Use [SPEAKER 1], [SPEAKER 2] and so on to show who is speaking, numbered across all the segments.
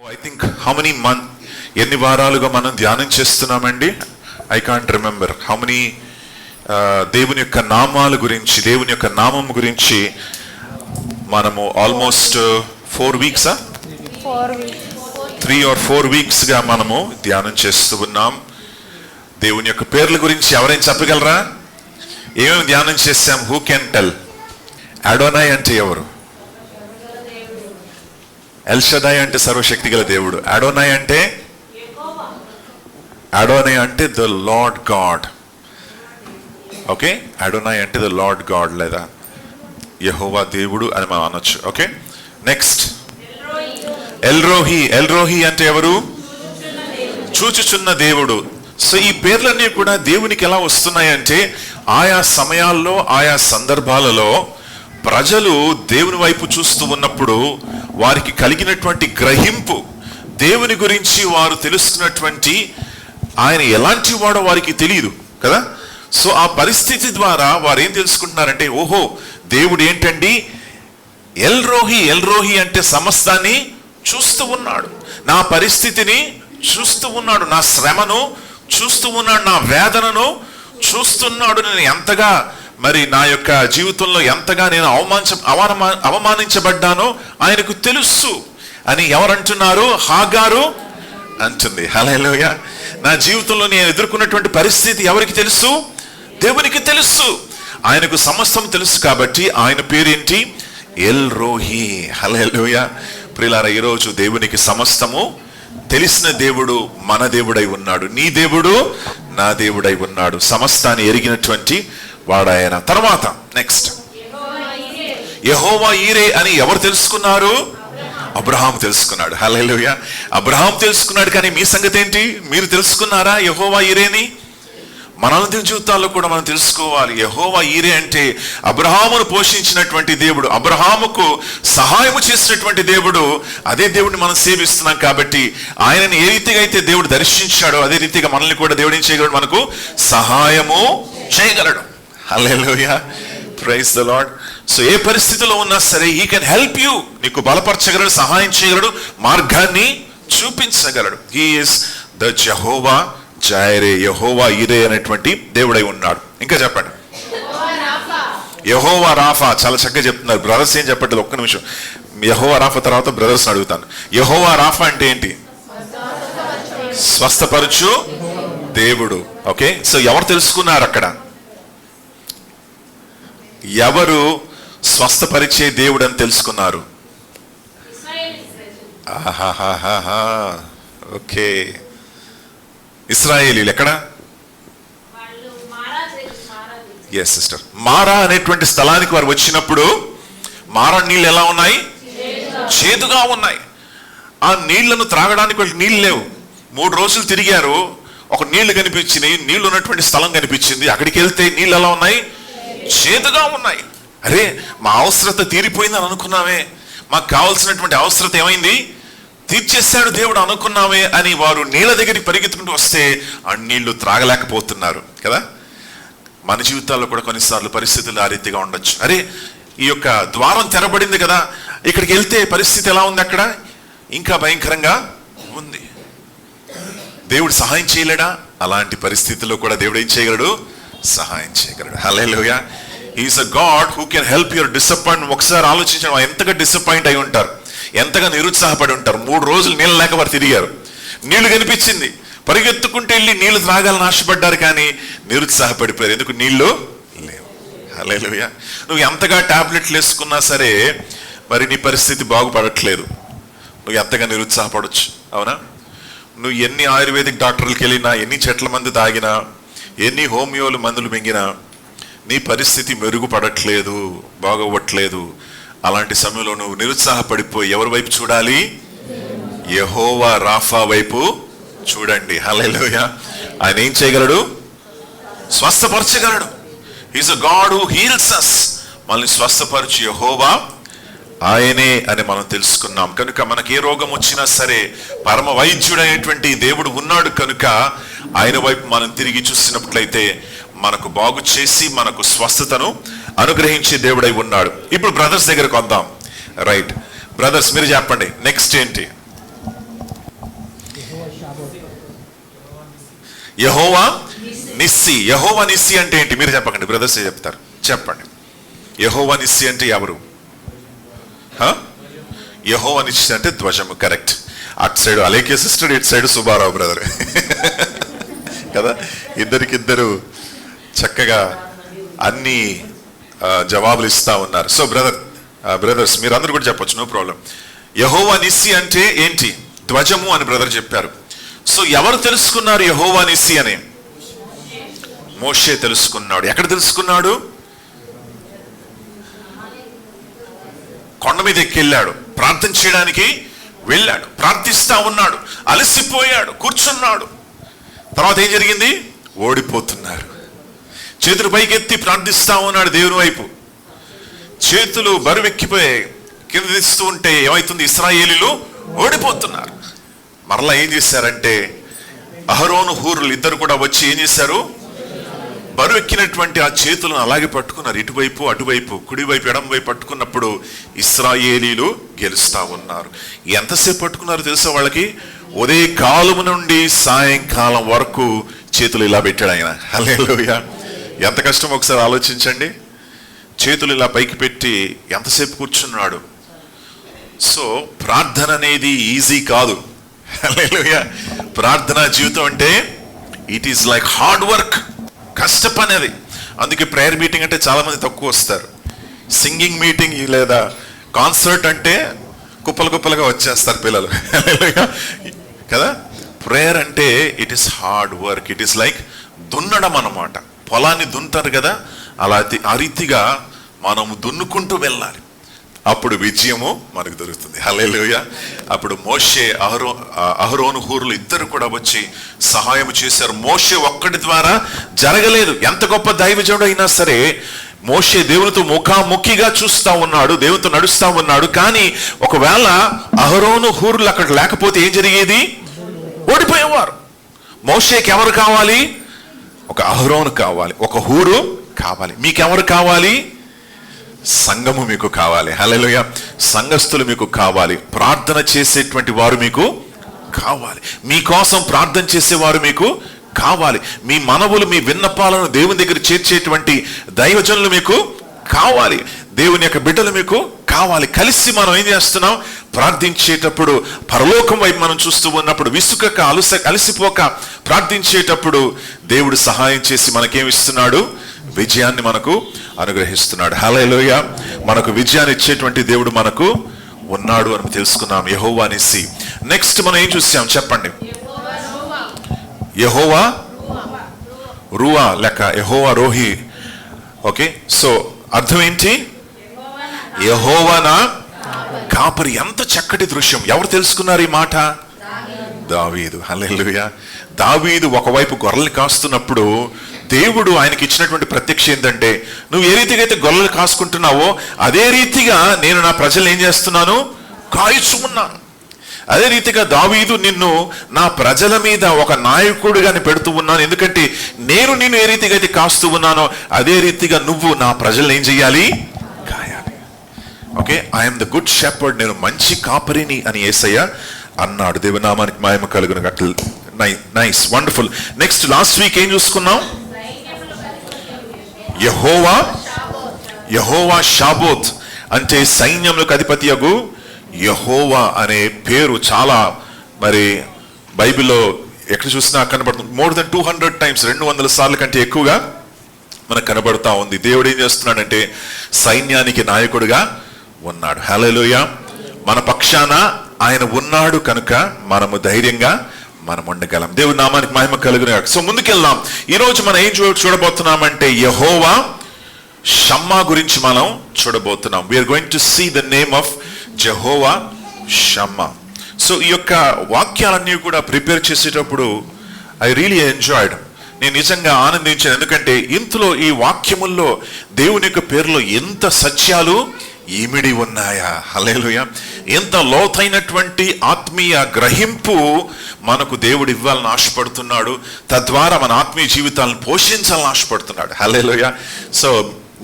[SPEAKER 1] I think how many ఎన్ని వారాలుగా మనం ధ్యానం చేస్తున్నామండి? I can't remember how many. దేవుని యొక్క నామాల గురించి, దేవుని యొక్క నామం గురించి మనము ఆల్మోస్ట్ 4 weeks 3 or 4 weeks గా మనము ధ్యానం చేస్తూ ఉన్నాం. దేవుని యొక్క పేర్ల గురించి ఎవరైనా చెప్పగలరా? ఏమేమి ధ్యానం చేశాం? Who can tell? అడోనాయ్ అంటే ఎవరు? ఎల్ షదాయ్ అంటే సర్వశక్తి గల దేవుడు. అడోనాయ్ అంటే ద లార్డ్ గాడ్. ఓకే, అడోనాయ్ అంటే ద లార్డ్ గాడ్ లేదా యెహోవా దేవుడు అని మనం అనొచ్చు. ఓకే, నెక్స్ట్ ఎల్రోహి అంటే ఎవరు? చూచుచున్న దేవుడు. సో ఈ పేర్లన్నీ కూడా దేవునికి ఎలా వస్తున్నాయంటే ఆయా సమయాల్లో ఆయా సందర్భాలలో ప్రజలు దేవుని వైపు చూస్తూ ఉన్నప్పుడు వారికి కలిగినటువంటి గ్రహింపు, దేవుని గురించి వారు తెలుసుకున్నటువంటి, ఆయన ఎలాంటి వాడో వారికి తెలియదు కదా. సో ఆ పరిస్థితి ద్వారా వారు ఏం తెలుసుకుంటున్నారంటే, ఓహో దేవుడు ఏంటండి ఎల్రోహి అంటే సమస్తాన్ని చూస్తూ ఉన్నాడు, నా పరిస్థితిని చూస్తూ ఉన్నాడు, నా శ్రమను చూస్తూ ఉన్నాడు, నా వేదనను చూస్తున్నాడు, నేను ఎంతగా మరి నా యొక్క జీవితంలో ఎంతగా నేను అవమానించబడ్డానో ఆయనకు తెలుసు అని ఎవరంటున్నారు? హాగారు అంటుంది. హల్లెలూయా. నా జీవితంలో నేను ఎదుర్కొన్నటువంటి పరిస్థితి ఎవరికి తెలుసు? దేవునికి తెలుసు. ఆయనకు సమస్తం తెలుసు కాబట్టి ఆయన పేరేంటి? ఎల్రోహి. హల్లెలూయా. ప్రియులారా, ఈరోజు దేవునికి సమస్తము తెలిసిన దేవుడు మన దేవుడై ఉన్నాడు. నీ దేవుడు నా దేవుడై ఉన్నాడు. సమస్తాన్ని ఎరిగినటువంటి వాడాయన. తర్వాత నెక్స్ట్ యెహోవా ఈరే అని ఎవరు తెలుసుకున్నారు? అబ్రహాం తెలుసుకున్నాడు. హల్లెలూయా. అబ్రహాం తెలుసుకున్నాడు. కానీ మీ సంగతి ఏంటి? మీరు తెలుసుకున్నారా యెహోవా ఈరేని? మన జీవితాల్లో కూడా మనం తెలుసుకోవాలి. యెహోవా ఈరే అంటే అబ్రహామును పోషించినటువంటి దేవుడు, అబ్రహాముకు సహాయము చేసినటువంటి దేవుడు. అదే దేవుడిని మనం సేవిస్తున్నాం కాబట్టి ఆయనని ఏ రీతిగా అయితే దేవుడు దర్శించాడో అదే రీతిగా మనల్ని కూడా దేవుడు ఏం చేయగలడు? మనకు సహాయము చేయగలడు. Hallelujah. Praise the Lord. So ఏ పరిస్థితిలో ఉన్నా సరే హీ కెన్ హెల్ప్ యూ. నీకు బలపరచగలడు, సహాయం చేయగలడు, మార్గాన్ని చూపించగలడు. He is the Jehovah Jireh, యెహోవా ఈరే అనేటువంటి దేవుడై ఉన్నాడు. ఇంకా చెప్పండి. యెహోవా రాఫా. చాలా చక్కగా చెప్తున్నారు బ్రదర్స్. ఏం చెప్పట్లేదు, ఒక్క నిమిషం. యెహోవా రాఫా తర్వాత బ్రదర్స్ అడుగుతాను. యెహోవా రాఫా అంటే ఏంటి? స్వస్థపరచు దేవుడు. ఓకే, సో ఎవరు తెలుసుకున్నారు అక్కడ? ఎవరు స్వస్థపరిచే దేవుడు అని తెలుసుకున్నారు? ఆహాహాహా. ఓకే, ఇశ్రాయేలీలు. ఎక్కడ? Yes sister. మారా అనేటువంటి స్థలానికి వారు వచ్చినప్పుడు మారా నీళ్ళు ఎలా ఉన్నాయి? చేదుగా ఉన్నాయి. ఆ నీళ్లను త్రాగడానికి వాళ్ళకి నీళ్ళు లేవు. 3 రోజులు తిరిగారు. ఒక నీళ్లు కనిపించినాయి, నీళ్లు ఉన్నటువంటి స్థలం కనిపించింది. అక్కడికి వెళ్తే నీళ్ళు ఎలా ఉన్నాయి? చేదుగా ఉన్నాయి. అరే, మా అవసరత తీరిపోయిందని అనుకున్నామే, మాకు కావాల్సినటువంటి అవసరత ఏమైంది? తీర్చేశాడు దేవుడు అనుకున్నామే అని వారు నీళ్ళ దగ్గరికి పరిగెత్తుకుంటూ వస్తే ఆ నీళ్లు త్రాగలేకపోతున్నారు కదా. మన జీవితాల్లో కూడా కొన్నిసార్లు పరిస్థితులు ఆ రీతిగా ఉండొచ్చు. అరే, ఈ యొక్క ద్వారం తెరబడింది కదా, ఇక్కడికి వెళ్తే పరిస్థితి ఎలా ఉంది? అక్కడ ఇంకా భయంకరంగా ఉంది. దేవుడు సహాయం చేయలేడా? అలాంటి పరిస్థితుల్లో కూడా దేవుడు ఏం చేయగలడు? సహాయం చేయగలడు. Hallelujah. He is a God who can help your disappoint. ఒకసారి ఆలోచించండి, ఎంతగా డిసప్పాయింట్ అయి ఉంటారు, ఎంతగా నిరుత్సాహపడి ఉంటారు. 3 రోజులు నీళ్ళు లేక వారు తిరిగారు. నీళ్లు కనిపించింది, పరిగెత్తుకుంటూ వెళ్ళి నీళ్లు త్రాగాలని ఆశపడ్డారు, కానీ నిరుత్సాహపడిపోయారు. ఎందుకు? నీళ్లు లేవు. హల్లెలూయా. నువ్వు ఎంతగా టాబ్లెట్లు వేసుకున్నా సరే మరి నీ పరిస్థితి బాగుపడట్లేదు. నువ్వు ఎంతగా నిరుత్సాహపడవచ్చు, అవునా? నువ్వు ఎన్ని ఆయుర్వేదిక్ డాక్టర్లకు వెళ్ళినా, ఎన్ని చెట్ల మందు తాగినా, ఎన్ని హోమియోలు మందులు మింగినా నీ పరిస్థితి మెరుగుపడట్లేదు, బాగవ్వట్లేదు. అలాంటి సమయంలో నువ్వు నిరుత్సాహపడిపోయి ఎవరి వైపు చూడాలి? యెహోవా రాఫా వైపు చూడండి. హల్లెలూయా. ఆయన ఏం చేయగలడు? స్వస్థపరచగలడు. He is a God who heals us. మనల్ని స్వస్థపరచు యెహోవా ఆయనే అని మనం తెలుసుకున్నాం. కనుక మనకి ఏ రోగం వచ్చినా సరే పరమ వైద్యుడైనటువంటి దేవుడు ఉన్నాడు. కనుక ఆయన వైపు మనం తిరిగి చూసినట్లయితే మనకు బాగు చేసి మనకు స్వస్థతను అనుగ్రహించే దేవుడై ఉన్నాడు. ఇప్పుడు బ్రదర్స్ దగ్గరకు వద్దాం. రైట్ బ్రదర్స్, మీరు చెప్పండి నెక్స్ట్ ఏంటి? యెహోవా నిస్సి. యెహోవా నిస్సి అంటే ఏంటి? మీరు చెప్పకండి, బ్రదర్స్ చెప్తారు. చెప్పండి. యెహోవా నిస్సి అంటే ఎవరు? యెహోవా నిస్సి అంటే ధ్వజము. కరెక్ట్. అటు సైడ్ అలేఖ్య సిస్టర్, ఇటు సైడ్ సుబ్బారావు బ్రదర్ కదా. ఇద్దరికిద్దరు చక్కగా అన్ని జవాబులు ఇస్తా ఉన్నారు. సో బ్రదర్స్ మీరు అందరూ కూడా చెప్పొచ్చు, నో ప్రాబ్లం. యెహోవా నిస్సి అంటే ఏంటి? ధ్వజము అని బ్రదర్ చెప్పారు. సో ఎవరు తెలుసుకున్నారు యెహోవా నిస్సి అని? మోషే తెలుసుకున్నాడు. ఎక్కడ తెలుసుకున్నాడు? కొండ మీద ఎక్కెళ్ళాడు, ప్రార్థన చేయడానికి వెళ్ళాడు, ప్రార్థిస్తా ఉన్నాడు, అలసిపోయాడు, కూర్చున్నాడు. తర్వాత ఏం జరిగింది? ఓడిపోతున్నారు. చేతులు పైకెత్తి ప్రార్థిస్తా ఉన్నాడు దేవుని వైపు. చేతులు బరువెక్కిపోయాయి, కింద తీస్తూ ఉంటే ఏమైతుంది? ఇశ్రాయేలీలు ఓడిపోతున్నారు. మరలా ఏం చేశారంటే అహరోను హూరులు ఇద్దరు కూడా వచ్చి ఏం చేశారు? బరువెక్కినటువంటి ఆ చేతులను అలాగే పట్టుకున్నారు. ఇటువైపు అటువైపు, కుడివైపు ఎడమవైపు పట్టుకున్నప్పుడు ఇశ్రాయేలీలు గెలుస్తా ఉన్నారు. ఎంతసేపు పట్టుకున్నారు తెలుసా వాళ్ళకి? ఉదయకాలము నుండి సాయంకాలం వరకు చేతులు ఇలా పెట్టాడు ఆయన. హల్లెలూయా. ఎంత కష్టం ఒకసారి ఆలోచించండి. చేతులు ఇలా పైకి పెట్టి ఎంతసేపు కూర్చున్నాడు. సో ప్రార్థన అనేది ఈజీ కాదు. హల్లెలూయా. ప్రార్థనా జీవితం అంటే it is like hard work, కష్టపనేది. అందుకే ప్రేయర్ మీటింగ్ అంటే చాలా మంది తక్కువ వస్తారు. సింగింగ్ మీటింగ్ లేదా కాన్సర్ట్ అంటే కుప్పలు కుప్పలుగా వచ్చేస్తారు పిల్లలు కదా. ప్రేయర్ అంటే it is hard work, it is like దున్నడం అన్నమాట. పొలాన్ని దున్నుతారు కదా, అలా ఆ రీతిగా మనము దున్నుకుంటూ వెళ్ళాలి. అప్పుడు విజయము మనకు దొరుకుతుంది. హల్లెలూయా. అప్పుడు మోషే అహరోను హూరులు ఇద్దరు కూడా వచ్చి సహాయం చేశారు. మోషే ఒక్కడి ద్వారా జరగలేదు. ఎంత గొప్ప దైవజనుడు అయినా సరే మోషే దేవునితో ముఖాముఖిగా చూస్తా ఉన్నాడు, దేవునితో నడుస్తా ఉన్నాడు. కానీ ఒకవేళ అహరోను హూరులు అక్కడ లేకపోతే ఏం జరిగేది? ఓడిపోయేవారు. మోషేకి ఎవరు కావాలి? ఒక అహరోను కావాలి, ఒక హూరు కావాలి. మీకెవరు కావాలి? సంఘము మీకు కావాలి. హల్లెలూయా. సంఘస్థులు మీకు కావాలి. ప్రార్థన చేసేటువంటి వారు మీకు కావాలి. మీకోసం ప్రార్థన చేసేవారు మీకు కావాలి. మీ మనవులు, మీ విన్నపాలను దేవుని దగ్గర చేర్చేటువంటి దైవజనులు మీకు కావాలి. దేవుని యొక్క బిడ్డలు మీకు కావాలి. కలిసి మనం ఏం చేస్తున్నాం? ప్రార్థించేటప్పుడు పరలోకం వైపు మనం చూస్తూ ఉన్నప్పుడు విసుకక అలసిపోక ప్రార్థించేటప్పుడు దేవుడు సహాయం చేసి మనకేమిస్తున్నాడు? విజయాన్ని మనకు అనుగ్రహిస్తున్నాడు. హల్లెలూయా. మనకు విజయాన్ని ఇచ్చేటువంటి దేవుడు మనకు ఉన్నాడు అని తెలుసుకున్నాం. యెహోవా నిస్సి. నెక్స్ట్ మనం ఏం చూసాం చెప్పండి? యెహోవా రూవా లేక యెహోవా రోహి. ఓకే, సో అర్థం ఏంటి? యెహోవా నా కాపరి. ఎంత చక్కటి దృశ్యం. ఎవరు తెలుసుకున్నారు ఈ మాట? దావీదు. హల్లెలూయా. దావీదు ఒకవైపు గొర్రెలు కాస్తున్నప్పుడు దేవుడు ఆయనకి ఇచ్చినటువంటి ప్రత్యక్ష ఏంటంటే, నువ్వు ఏ రీతిగా అయితే గొర్రెలు కాసుకుంటున్నావో అదే రీతిగా నేను నా ప్రజలు ఏం చేస్తున్నాను? కాయిచు ఉన్నాను. అదే రీతిగా దావీదు, నిన్ను నా ప్రజల మీద ఒక నాయకుడిగాని పెడుతూ ఉన్నాను. ఎందుకంటే నేను నిన్ను ఏ రీతిగా అయితే కాస్తూ ఉన్నానో అదే రీతిగా నువ్వు నా ప్రజలను ఏం చెయ్యాలి? కాయాలి. Okay, I'm the good shepherd. నేను మంచి కాపరిని అని యేసయ్య అన్నాడు. దేవునామానికి మహిమ కలుగును గాక. Nice, wonderful. Next last week ఏం చూసుకున్నాం? యెహోవా షాబోత్ అంటే సైన్యములకు అధిపతియగు యెహోవా అనే పేరు చాలా మరి బైబిల్లో ఎక్కడ చూసినా కనబడుతుంది. మోర్ దెన్ 200 టైమ్స్, 200 సార్లు కంటే ఎక్కువగా మనకు కనబడతా ఉంది. దేవుడు ఏం చేస్తున్నాడంటే సైన్యానికి నాయకుడిగా ఉన్నాడు. హల్లెలూయా. మన పక్షాన ఆయన ఉన్నాడు కనుక మనము ధైర్యంగా మనం ఉండగలం. దేవుని నామానికి మహిమ కలుగును గాక. సో ముందుకెళ్దాం. ఈరోజు మనం ఏం చూడబోతున్నామంటే యెహోవా షమ్మా గురించి మనం చూడబోతున్నాం. We're going to see the name of Jehovah Shammah. So ఈ యొక్క వాక్యాలన్నీ కూడా ప్రిపేర్ చేసేటప్పుడు ఐ రియలీ ఎంజాయ్డ్. నేను నిజంగా ఆనందించాను. ఎందుకంటే ఇందులో ఈ వాక్యముల్లో దేవుని యొక్క పేరులో ఎంత సత్యాలు ఇమిడి ఉన్నాయా. హల్లెలూయా. ఎంత లోతైనటువంటి ఆత్మీయ గ్రహింపు మనకు దేవుడు ఇవ్వాలని ఆశపడుతున్నాడు. తద్వారా మన ఆత్మీయ జీవితాలను పోషించాలని ఆశపడుతున్నాడు. హల్లెలూయా. సో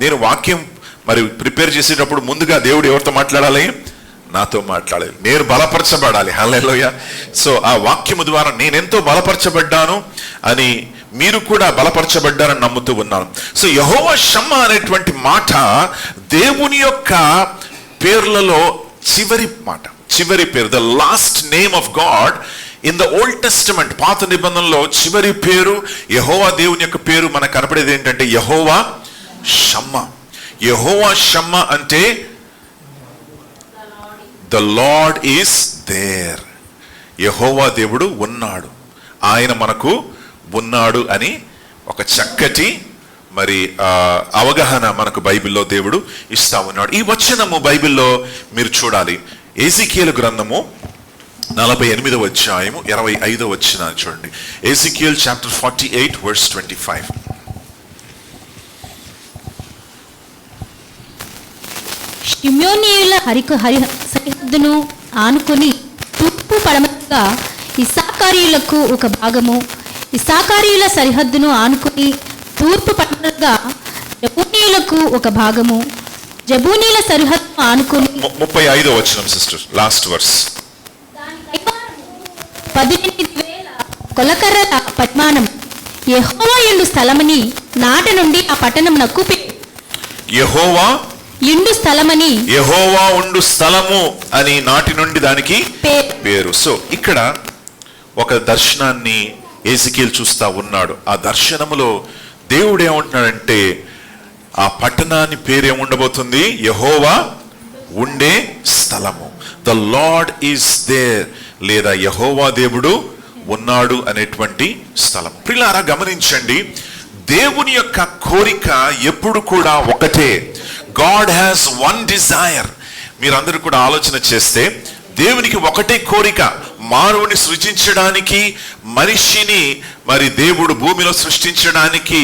[SPEAKER 1] నేను వాక్యం మరి ప్రిపేర్ చేసేటప్పుడు ముందుగా దేవుడు ఎవరితో మాట్లాడాలి? నాతో మాట్లాడాలి, నేను బలపరచబడాలి. హల్లెలూయా. సో ఆ వాక్యము ద్వారా నేనెంతో బలపరచబడ్డాను అని మీరు కూడా బలపరచబడ్డారని నమ్ముతూ ఉన్నాను. సో యెహోవా షమ్మా అనేటువంటి మాట దేవుని యొక్క పేర్లలో చివరి మాట, చివరి పేరు, the last name of God in the old testament. పాత నిబంధనలో చివరి పేరు యెహోవా దేవుని యొక్క పేరు మనకు కనపడేది ఏంటంటే యెహోవా షమ్మా. యెహోవా షమ్మా అంటే ద లార్డ్ ఈస్ దేర్. యెహోవా దేవుడు ఉన్నాడు, ఆయన మనకు ఉన్నాడు అని ఒక చక్కటి మరి అవగాహన మనకు బైబిల్లో దేవుడు ఇస్తా ఉన్నాడు. ఈ వచనము బైబిల్లో మీరు చూడాలి. ఎజికియేలు గ్రంథము 48వ అధ్యాయము 25వ వచనాన్ని చూడండి. ఎజికియేల్ చాప్టర్ 48 వర్స్ 25.
[SPEAKER 2] షిమ్యోనీయుల సరిహద్దును ఆనుకొని తూర్పు పడమరగా ఇస్సాకారీయులకు ఒక భాగము, ఇస్సాకారీయుల సరిహద్దును ఆనుకొని తూర్పు పడమరగా జబూనీయులకు ఒక భాగము, జబూనీయుల సరిహద్దును ఆనుకొని
[SPEAKER 1] 35వ వచనం సిస్టర్, లాస్ట్ వర్స్.
[SPEAKER 2] 18,000 కొలకర్రల పరిమాణం యెహోవా యందు స్థలమని నాటి నుండి ఆ పట్టణమునకు
[SPEAKER 1] యెహోవా
[SPEAKER 2] ఇండు స్థలమని,
[SPEAKER 1] యెహోవా ఉండు స్థలము అని నాటి నుండి దానికి పేరు. సో ఇక్కడ ఒక దర్శనాన్ని ఎజికియేలు చూస్తా ఉన్నాడు. ఆ దర్శనములో దేవుడు ఏమంటున్నాడంటే ఆ పట్టణాన్ని పేరు ఏముండబోతుంది? యెహోవా ఉండే స్థలము. ద లార్డ్ ఈస్ దేర్, లేదా యెహోవా దేవుడు ఉన్నాడు అనేటువంటి స్థలం. ప్రియులారా గమనించండి, దేవుని యొక్క కోరిక ఎప్పుడు కూడా ఒకటే. God has one Dzire. మీరందరూ కూడా ఆలోచన చేస్తే దేవునికి ఒకటే కోరిక, మానవుని సృజించడానికి, మనిషిని మరి దేవుడు భూమిలో సృష్టించడానికి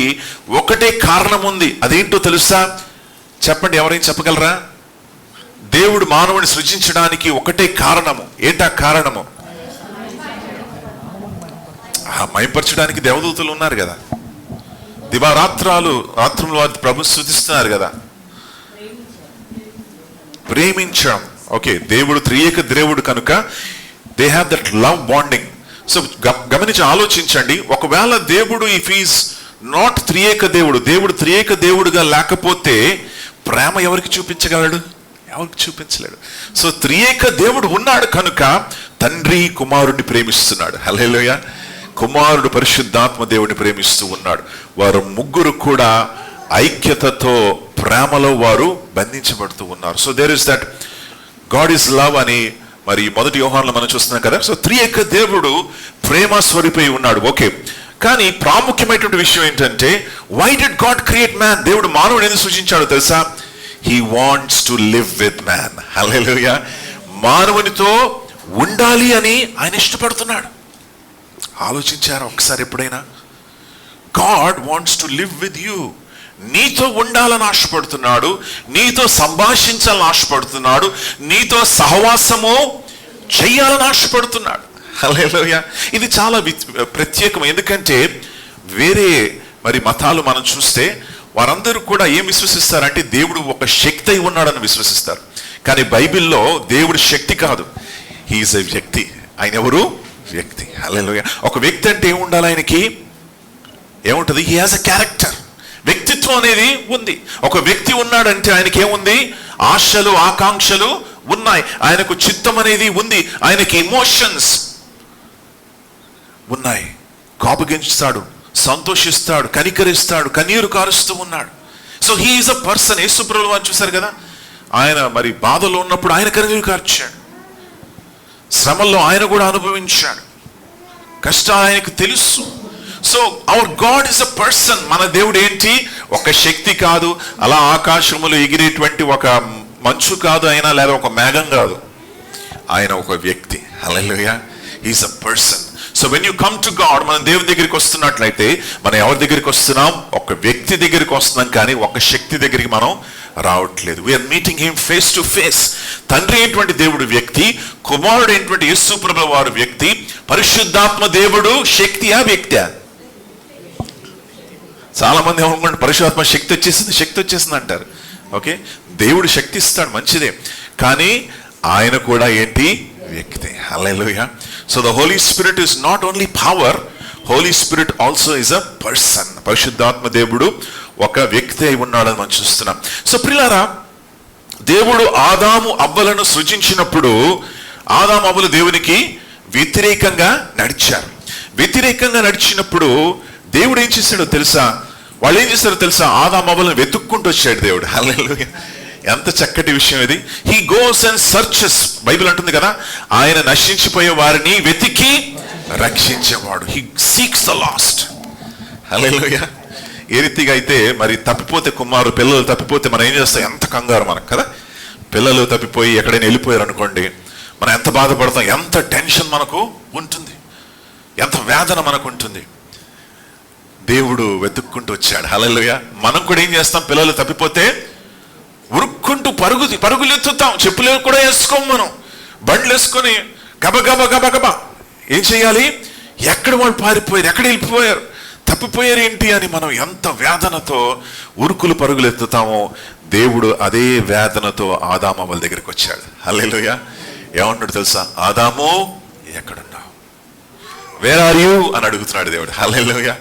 [SPEAKER 1] ఒకటే కారణం ఉంది. అదేంటో తెలుసా? చెప్పండి, ఎవరైనా చెప్పగలరా? దేవుడు మానవుని సృజించడానికి ఒకటే కారణము. ఏంటా కారణము? మైపరచడానికి దేవదూతలు ఉన్నారు కదా, దివారాత్రాలు వారి ప్రభు స్తుతిస్తున్నారు కదా. ప్రేమించడం, ఓకే, దేవుడు త్రియేక దేవుడు కనుక they have that love bonding. So గమనించి ఆలోచించండి, ఒకవేళ దేవుడు ఇఫ్ ఈజ్ నాట్ త్రియేక దేవుడు, దేవుడు త్రియేక దేవుడుగా లేకపోతే ప్రేమ ఎవరికి చూపించగలడు? ఎవరికి చూపించలేడు. సో త్రియేక దేవుడు ఉన్నాడు కనుక తండ్రి కుమారుడిని ప్రేమిస్తున్నాడు. హల్లెలూయా. కుమారుడు పరిశుద్ధాత్మ దేవుడిని ప్రేమిస్తూ ఉన్నాడు. వారు ముగ్గురు కూడా ఐక్యతతో ప్రేమలో వారు బంధించబడుతూ ఉన్నారు. So there is that God is love అని మరి మొదటి యోహానులో మనం చూస్తున్నాం కదా. సో త్రియేక దేవుడు ప్రేమ స్వరూపై ఉన్నాడు. ఓకే, కానీ ప్రాముఖ్యమైనటువంటి విషయం ఏంటంటే, why did God create man? దేవుడు మానవుని ఎందుకు సృజించాడో తెలుసా? He wants to live with man. Hallelujah. మానవునితో ఉండాలి అని ఆయన ఇష్టపడుతున్నాడు. ఆలోచించారా ఒకసారి ఎప్పుడైనా? God wants to live with you. నీతో ఉండాలని ఆశపడుతున్నాడు, నీతో సంభాషించాలని ఆశపడుతున్నాడు, నీతో సహవాసము చెయ్యాలని ఆశపడుతున్నాడు. హల్లెలూయా. ఇది చాలా ప్రత్యేకం. ఎందుకంటే వేరే మరి మతాలు మనం చూస్తే వారందరూ కూడా ఏం విశ్వసిస్తారంటే దేవుడు ఒక శక్తి అయి ఉన్నాడని విశ్వసిస్తారు. కానీ బైబిల్లో దేవుడు శక్తి కాదు, హీఈస్ ఎ వ్యక్తి. ఆయన ఎవరు? వ్యక్తి. హల్లెలూయా. ఒక వ్యక్తి అంటే ఏముండాలి? ఆయనకి ఏముంటుంది? He has a character. వ్యక్తిత్వం అనేది ఉంది. ఒక వ్యక్తి ఉన్నాడంటే ఆయనకి ఏముంది? ఆశలు, ఆకాంక్షలు ఉన్నాయి. ఆయనకు చిత్తం అనేది ఉంది. ఆయనకి ఎమోషన్స్ ఉన్నాయి. కోపగించుతాడు, సంతోషిస్తాడు, కనికరిస్తాడు, కన్నీరు కారుస్తూ ఉన్నాడు. So he is a person. యేసుప్రభువు వారు చూశారు కదా, ఆయన మరి బాధలో ఉన్నప్పుడు ఆయన కన్నీరు కార్చాడు, శ్రమల్లో ఆయన కూడా అనుభవించాడు, కష్టాలు ఆయనకు తెలుసు. So our God is a person. మన దేవుడు ఏంటి? ఒక శక్తి కాదు, అలా ఆకాశములు ఎగిరేటువంటి ఒక మంచు కాదు ఆయన, లేదా ఒక మేఘం కాదు. ఆయన ఒక వ్యక్తి. Hallelujah. He is a person. So when you come to God, మనం దేవుడి దగ్గరికి వస్తున్నట్లయితే మనం ఎవరి దగ్గరికి వస్తున్నాం? ఒక వ్యక్తి దగ్గరికి వస్తున్నాం, కానీ ఒక శక్తి దగ్గరికి మనం రావట్లేదు. We're meeting him face to face. తండ్రి అయినటువంటి దేవుడు వ్యక్తి, కుమారుడు అయినటువంటి యేసు ప్రభువు వారు వ్యక్తి, పరిశుద్ధాత్మ దేవుడు శక్తియా వ్యక్తియా? చాలా మంది ఏమనుకుంటే పరిశుద్ధాత్మ శక్తి వచ్చేసింది అంటారు. ఓకే, దేవుడు శక్తి ఇస్తాడు, మంచిదే, కానీ ఆయన కూడా ఏంటి? వ్యక్తి. Hallelujah. So the Holy Spirit is not only power, Holy Spirit also is a person. పరిశుద్ధాత్మ దేవుడు ఒక వ్యక్తి అయి ఉన్నాడని మనం చూస్తున్నాం. సో ప్రియులారా, దేవుడు ఆదాము అవ్వలను సృజించినప్పుడు ఆదాము అవ్వలు దేవునికి వ్యతిరేకంగా నడిచారు. వ్యతిరేకంగా నడిచినప్పుడు దేవుడు ఏం చేశాడో తెలుసా? వాళ్ళు ఏం చేశారో తెలుసా? ఆదాము అవ్వలను వెతుక్కుంటూ వచ్చాడు దేవుడు. హల్లెలూయా. ఎంత చక్కటి విషయం ఇది. He goes and searches. Bible అంటుంది కదా, ఆయన నశించిపోయే వారిని వెతికి రక్షించేవాడు. He seeks the lost. Hallelujah. ఏ రీతిగా అయితే మరి తప్పిపోతే పిల్లలు తప్పిపోతే మనం ఏం చేస్తాం? ఎంత కంగారు మనకు కదా. పిల్లలు తప్పిపోయి ఎక్కడైనా వెళ్ళిపోయారు అనుకోండి, మనం ఎంత బాధపడతాం, ఎంత టెన్షన్ మనకు ఉంటుంది, ఎంత వేదన మనకు ఉంటుంది. దేవుడు వెతుక్కుంటూ వచ్చాడు. హల్లెలూయా. మనం కూడా ఏం చేస్తాం? పిల్లలు తప్పిపోతే ఉరుక్కుంటూ పరుగులు ఎత్తుతాం, చెప్పులు కూడా వేసుకోం, మనం బండ్లు వేసుకొని గబగబా ఏం చేయాలి? ఎక్కడ వాళ్ళు పారిపోయారు, ఎక్కడ వెళ్ళిపోయారు, తప్పిపోయారు ఏంటి అని మనం ఎంత వేదనతో ఉరుకులు పరుగులు ఎత్తుతామో, దేవుడు అదే వేదనతో ఆదాము అవ్వల దగ్గరికి వచ్చాడు. హల్లెలూయా. ఏమంటాడు తెలుసా? ఆదాము ఎక్కడున్నావు? వేర్ ఆర్ యూ అని అడుగుతున్నాడు దేవుడు. హల్లెలూయా.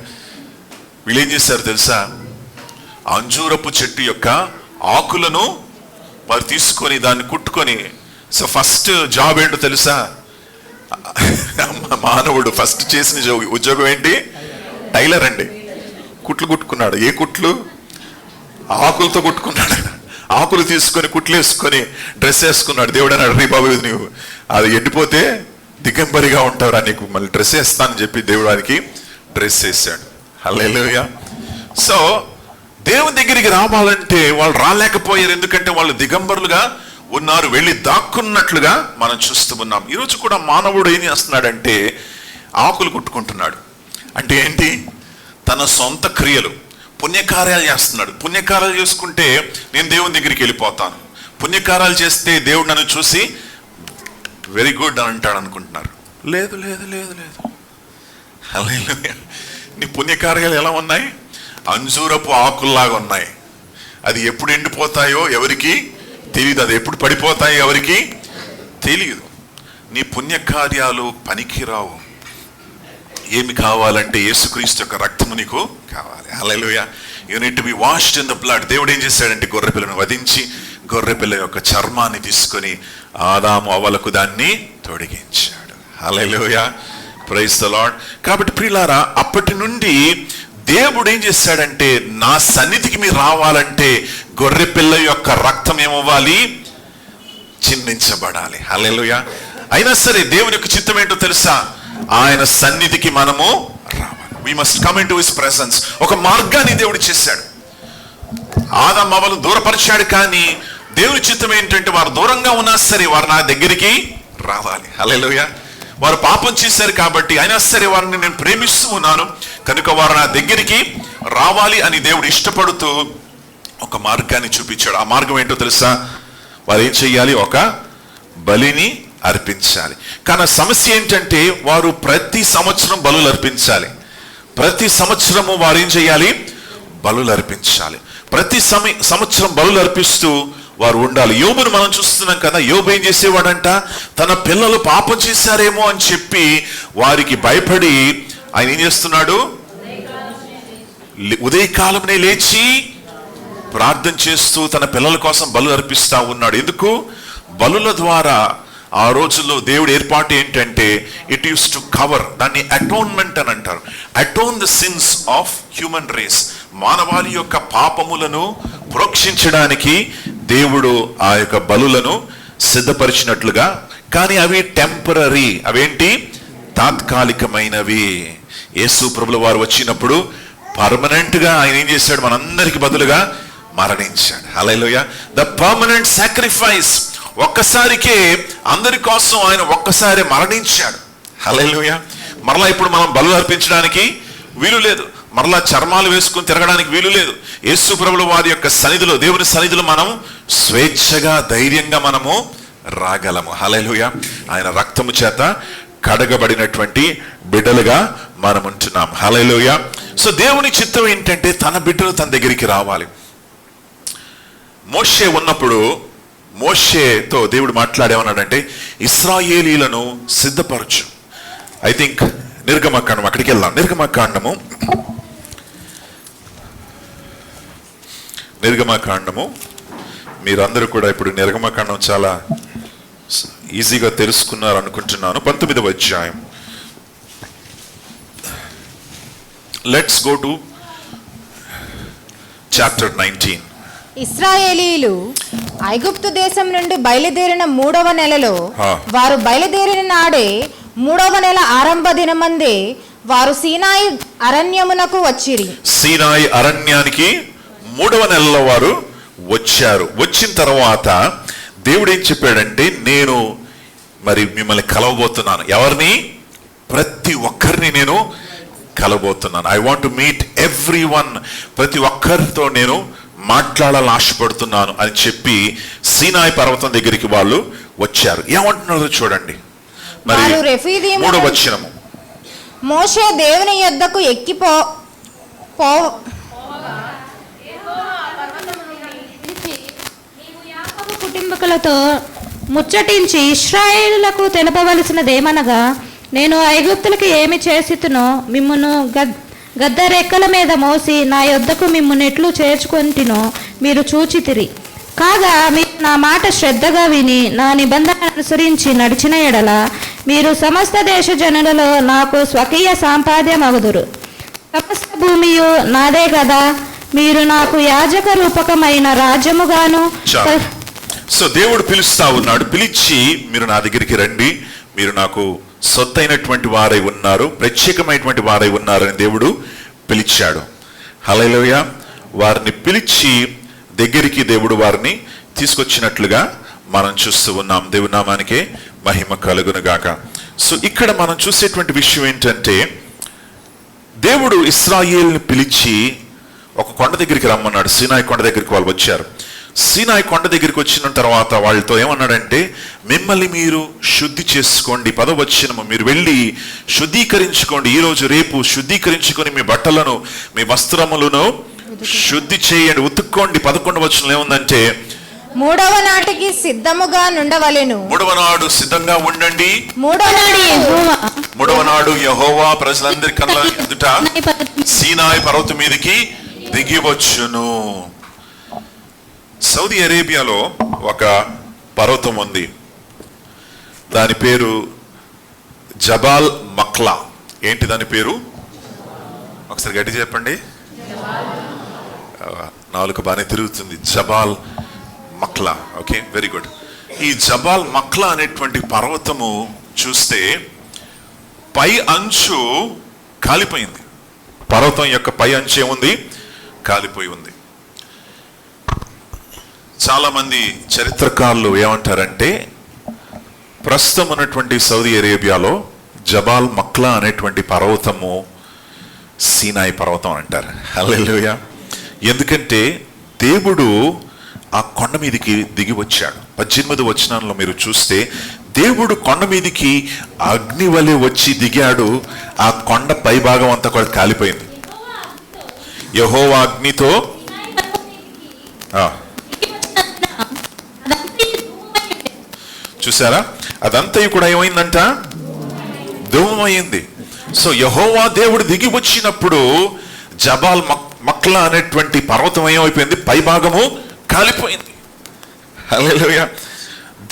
[SPEAKER 1] వీళ్ళు ఏం చేశారు తెలుసా? అంజూరపు చెట్టు యొక్క ఆకులను వారు తీసుకొని దాన్ని కుట్టుకొని, సో ఫస్ట్ జాబ్ ఏంటో తెలుసా? మానవుడు ఫస్ట్ చేసిన ఉద్యోగం ఏంటి? టైలర్ అండి. కుట్లు కుట్టుకున్నాడు. ఏ కుట్లు? ఆకులతో కుట్టుకున్నాడు. ఆకులు తీసుకొని కుట్లు వేసుకొని డ్రెస్ వేసుకున్నాడు. దేవుడు అన్నాడు, రీ బాబు నువ్వు అది ఎండిపోతే దిగంబరిగా ఉంటావురా, నీకు మళ్ళీ డ్రెస్ వేస్తానని చెప్పి దేవుడు వారికి డ్రెస్ వేసాడు. హల్లెలూయా. సో దేవుని దగ్గరికి రావాలంటే వాళ్ళు రాలేకపోయారు, ఎందుకంటే వాళ్ళు దిగంబరులుగా ఉన్నారు, వెళ్ళి దాక్కున్నట్లుగా మనం చూస్తూ ఉన్నాం. ఈరోజు కూడా మానవుడు ఏం చేస్తున్నాడంటే ఆకులు కుట్టుకుంటున్నాడు. అంటే ఏంటి? తన సొంత క్రియలు, పుణ్యకార్యాలు చేస్తున్నాడు. పుణ్యకార్యాలు చేసుకుంటే నేను దేవుని దగ్గరికి వెళ్ళిపోతాను, పుణ్యకార్యాలు చేస్తే దేవుడు నన్ను చూసి వెరీ గుడ్ అని అంటాడు అనుకుంటున్నారు. లేదు లేదు లేదు లేదు. హల్లెలూయా. నీ పుణ్యకార్యాలు ఎలా ఉన్నాయి? అంజూరపు ఆకుల్లాగా ఉన్నాయి. అది ఎప్పుడు ఎండిపోతాయో ఎవరికి తెలియదు, అది ఎప్పుడు పడిపోతాయో ఎవరికి తెలియదు. నీ పుణ్యకార్యాలు పనికిరావు. ఏమి కావాలంటే యేసుక్రీస్తు యొక్క రక్తము నీకు కావాలి. Hallelujah. You need to be washed in the blood. దేవుడు ఏం చేశాడంటే గొర్రెపిల్లను వధించి గొర్రెపిల్ల యొక్క చర్మాన్ని తీసుకొని ఆదాము అవ్వలకు దాన్ని తొడిగించాడు. హల్లెలూయా. Praise the Lord. కాబట్టి ప్రియులారా, అప్పటి నుండి దేవుడు ఏం చేశాడంటే నా సన్నిధికి మీరు రావాలంటే గొర్రెపిల్ల యొక్క రక్తం ఏమవ్వాలి? చిందించబడాలి. హల్లెలూయా. అయినా సరే దేవుని యొక్క చిత్తం ఏంటో తెలుసా? ఆయన సన్నిధికి మనము రావాలి. we must come into his presence. ఒక మార్గాన్ని దేవుడు చేశాడు. ఆదాము అవ్వలు దూరపరిచాడు, కానీ దేవుని చిత్తం ఏంటంటే వారు దూరంగా ఉన్నా సరే వారు నా దగ్గరికి రావాలి. హల్లెలూయా. వారు పాపం చేశారు కాబట్టి అయినా సరే వారిని నేను ప్రేమిస్తూ ఉన్నాను కనుక వారు నా దగ్గరికి రావాలి అని దేవుడు ఇష్టపడుతూ ఒక మార్గాన్ని చూపించాడు. ఆ మార్గం ఏంటో తెలుసా? వారు ఏం చెయ్యాలి? ఒక బలిని అర్పించాలి. కానీ సమస్య ఏంటంటే వారు ప్రతి సంవత్సరం బలులు అర్పించాలి. ప్రతి సంవత్సరము వారు ఏం చేయాలి? బలులు అర్పించాలి. ప్రతి సంవత్సరం బలులు అర్పిస్తూ వారు ఉండాలి. యోబును మనం చూస్తున్నాం కదా. యోబు ఏం చేసేవాడంట? తన పిల్లలు పాపం చేశారేమో అని చెప్పి వారికి భయపడి ఆయన ఏం చేస్తున్నాడు? ఉదయకాలంనే లేచి ప్రార్థన చేస్తూ తన పిల్లల కోసం బలు అర్పిస్తా ఉన్నాడు. ఎందుకు? బలుల ద్వారా ఆ రోజుల్లో దేవుడు ఏర్పాటు ఏంటంటే ఇట్ యూస్ టు కవర్, దాన్ని అటోన్మెంట్ అని అంటారు. Atone the sins of human race. మానవాళి యొక్క పాపములను ప్రోక్షించడానికి దేవుడు ఆ యొక్క బలులను సిద్ధపరిచినట్లుగా, కానీ అవి టెంపరరీ, అవేంటి? తాత్కాలికమైనవి. యేసు ప్రభుల వారు వచ్చినప్పుడు పర్మనెంట్ గా ఆయన ఏం చేశాడు? మనందరికి బదులుగా మరణించాడు. హల్లెలూయా. The permanent sacrifice. ఒక్కసారికే అందరి కోసం ఆయన ఒక్కసారి మరణించాడు. హల్లెలూయా. మరలా ఇప్పుడు మనం బలు అర్పించడానికి వీలు లేదు, మరలా చర్మాలు వేసుకుని తిరగడానికి వీలు లేదు. యేసు ప్రభుల వారి యొక్క సన్నిధిలో, దేవుని సన్నిధిలో మనం స్వేచ్ఛగా ధైర్యంగా మనము రాగలము. హల్లెలూయా. ఆయన రక్తము చేత కడగబడినటువంటి బిడ్డలుగా మనం ఉంటున్నాం. హల్లెలూయా. సో దేవుని చిత్తం ఏంటంటే తన బిడ్డలు తన దగ్గరికి రావాలి. మోషే ఉన్నప్పుడు మోషేతో దేవుడు మాట్లాడేమన్నాడంటే ఇశ్రాయేలీలను సిద్ధపరచు. ఐ థింక్ నిర్గమకాండం, అక్కడికి వెళ్దాం. నిర్గమకాండము మీరందరూ కూడా ఇప్పుడు నిర్గమకాండం చాలా ఈజీగా తెలుసుకున్నారు అనుకుంటున్నాను. 19వ అధ్యాయం. Let's go to chapter 19.
[SPEAKER 3] ఇశ్రాయేలీయులు ఐగుప్తు దేశం నుండి బయలుదేరిన 3వ నెలలో వారు బయలుదేరిన నాడే 3వ నెల ఆరంభ దినమందే వారు సీనాయి అరణ్యమునకు వచ్చిరి.
[SPEAKER 1] సీనాయి అరణ్యానికి 3వ నెలలో వారు వచ్చారు. వచ్చిన తర్వాత దేవుడు ఏం చెప్పాడంటే, నేను మరి మిమ్మల్ని కలవబోతున్నాను. ఎవరిని? ప్రతి ఒక్కరిని నేను కలవబోతున్నాను. I want to meet every one. ప్రతి ఒక్కరితో నేను మాట్లాడాలని ఆశపడుతున్నాను అని చెప్పి సీనాయి పర్వతం దగ్గరికి వాళ్ళు వచ్చారు. ఏమంటున్నారో చూడండి. మరి 3వ వచనము.
[SPEAKER 3] మోషే దేవుని యొద్దకు ఎక్కిపో
[SPEAKER 2] కుటుంబకులతో ముచ్చటించి ఇశ్రాయేలులకు తెలుపవలసినదేమనగా, నేను ఐగుప్తులకు ఏమి చేసితునో మిమ్మును గద్దరెక్కల మీద మోసి నా యొద్దకు మిమ్మును ఎట్లు చేర్చుకొంటినో మీరు చూచితిరి. కాగా మీరు నా మాట శ్రద్ధగా విని నా నిబంధన అనుసరించి నడిచిన ఎడల మీరు సమస్త దేశ జనులలో నాకు స్వకీయ సాంపాద్యమగుదురు. సమస్త భూమియు నాదే కదా. మీరు నాకు యాజక రూపకమైన రాజ్యముగాను.
[SPEAKER 1] సో దేవుడు పిలుస్తా ఉన్నాడు. పిలిచి మీరు నా దగ్గరికి రండి, మీరు నాకు సొత్తైనటువంటి వారై ఉన్నారు, ప్రత్యేకమైనటువంటి వారై ఉన్నారని దేవుడు పిలిచాడు. హల్లెలూయా. వారిని పిలిచి దగ్గరికి దేవుడు వారిని తీసుకొచ్చినట్లుగా మనం చూస్తూ ఉన్నాం. దేవుని నామానికే మహిమ కలుగును గాక. సో ఇక్కడ మనం చూసేటువంటి విషయం ఏంటంటే, దేవుడు ఇశ్రాయేలుని పిలిచి ఒక కొండ దగ్గరికి రమ్మన్నాడు. సీనాయి కొండ దగ్గరికి వాళ్ళు వచ్చారు. సీనాయి కొండ దగ్గరికి వచ్చిన తర్వాత వాళ్ళతో ఏమన్నాడంటే, మిమ్మల్ని మీరు శుద్ధి చేసుకోండి. 10వ వచనము. మీరు వెళ్ళి శుద్ధీకరించుకోండి. ఈరోజు రేపు శుద్ధీకరించుకొని మీ బట్టలను మీ వస్త్రములను శుద్ధి చేయండి, ఉతుక్కోండి. 11వ వచనంలో ఏముందంటే,
[SPEAKER 3] 3వ నాటికి సిద్ధముగా నుండవలెను.
[SPEAKER 1] 3వ నాడు సిద్ధంగా ఉండండి.
[SPEAKER 3] 3వ
[SPEAKER 1] నాడు యెహోవా ప్రజలందరి కళ్ళ ఎదుట సీనాయి పర్వతం మీదకి దిగి వచ్చును. సౌదీ అరేబియాలో ఒక పర్వతం ఉంది. దాని పేరు జబాల్ మక్లా. ఏంటి దాని పేరు? ఒకసారి గట్టి చెప్పండి. నాలుగు బాగానే తిరుగుతుంది. జబాల్ మక్లా. Okay, very good. ఈ జబాల్ మక్లా అనేటువంటి పర్వతము చూస్తే పై అంచు కాలిపోయింది. పర్వతం యొక్క పై అంచు ఏముంది? కాలిపోయి ఉంది. చాలా మంది చరిత్రకారులు ఏమంటారంటే, ప్రస్తుతం ఉన్నటువంటి సౌదీ అరేబియాలో జబాల్ మక్లా అనేటువంటి పర్వతము సీనాయి పర్వతం అంటారు. హల్లెలూయా. ఎందుకంటే దేవుడు ఆ కొండ మీదకి దిగి వచ్చాడు. 18వ వచనంలో మీరు చూస్తే, దేవుడు కొండ మీదకి అగ్ని వలె వచ్చి దిగాడు. ఆ కొండ పై భాగం అంతా కూడా కాలిపోయింది. యెహోవా అగ్నితో చూసారా, అదంతా కూడా ఏమైందంట? ధూమమైంది. సో యెహోవా దేవుడు దిగి వచ్చినప్పుడు జబాల్ మక్లా అనేటువంటి పర్వతం ఏమైపోయింది? పై భాగము కాలిపోయింది. హల్లెలూయా.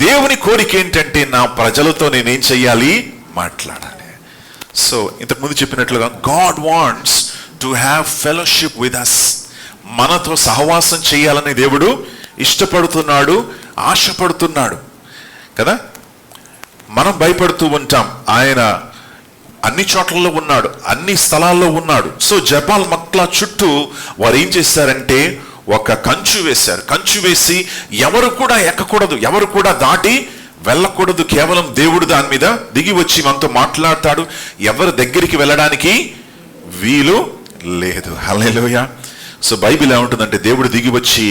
[SPEAKER 1] దేవుని కోరిక ఏంటంటే, నా ప్రజలతో నేనేం చెయ్యాలి? మాట్లాడాలి. సో ఇంతకుముందు చెప్పినట్లుగా God wants to have fellowship with us. మనతో సహవాసం చేయాలని దేవుడు ఇష్టపడుతున్నాడు, ఆశపడుతున్నాడు కదా. మనం భయపడుతూ ఉంటాం. ఆయన అన్ని చోట్లలో ఉన్నాడు, అన్ని స్థలాల్లో ఉన్నాడు. సో జబాల్ మక్లా చుట్టూ వారు ఏం చేశారంటే ఒక కంచు వేశారు. కంచు వేసి ఎవరు కూడా ఎక్కకూడదు, ఎవరు కూడా దాటి వెళ్ళకూడదు. కేవలం దేవుడు దాని మీద దిగి వచ్చి మనతో మాట్లాడతాడు. ఎవరి దగ్గరికి వెళ్ళడానికి వీలు లేదు. హల్లెలూయా. సో బైబిల్ ఏముంటుందంటే, దేవుడు దిగి వచ్చి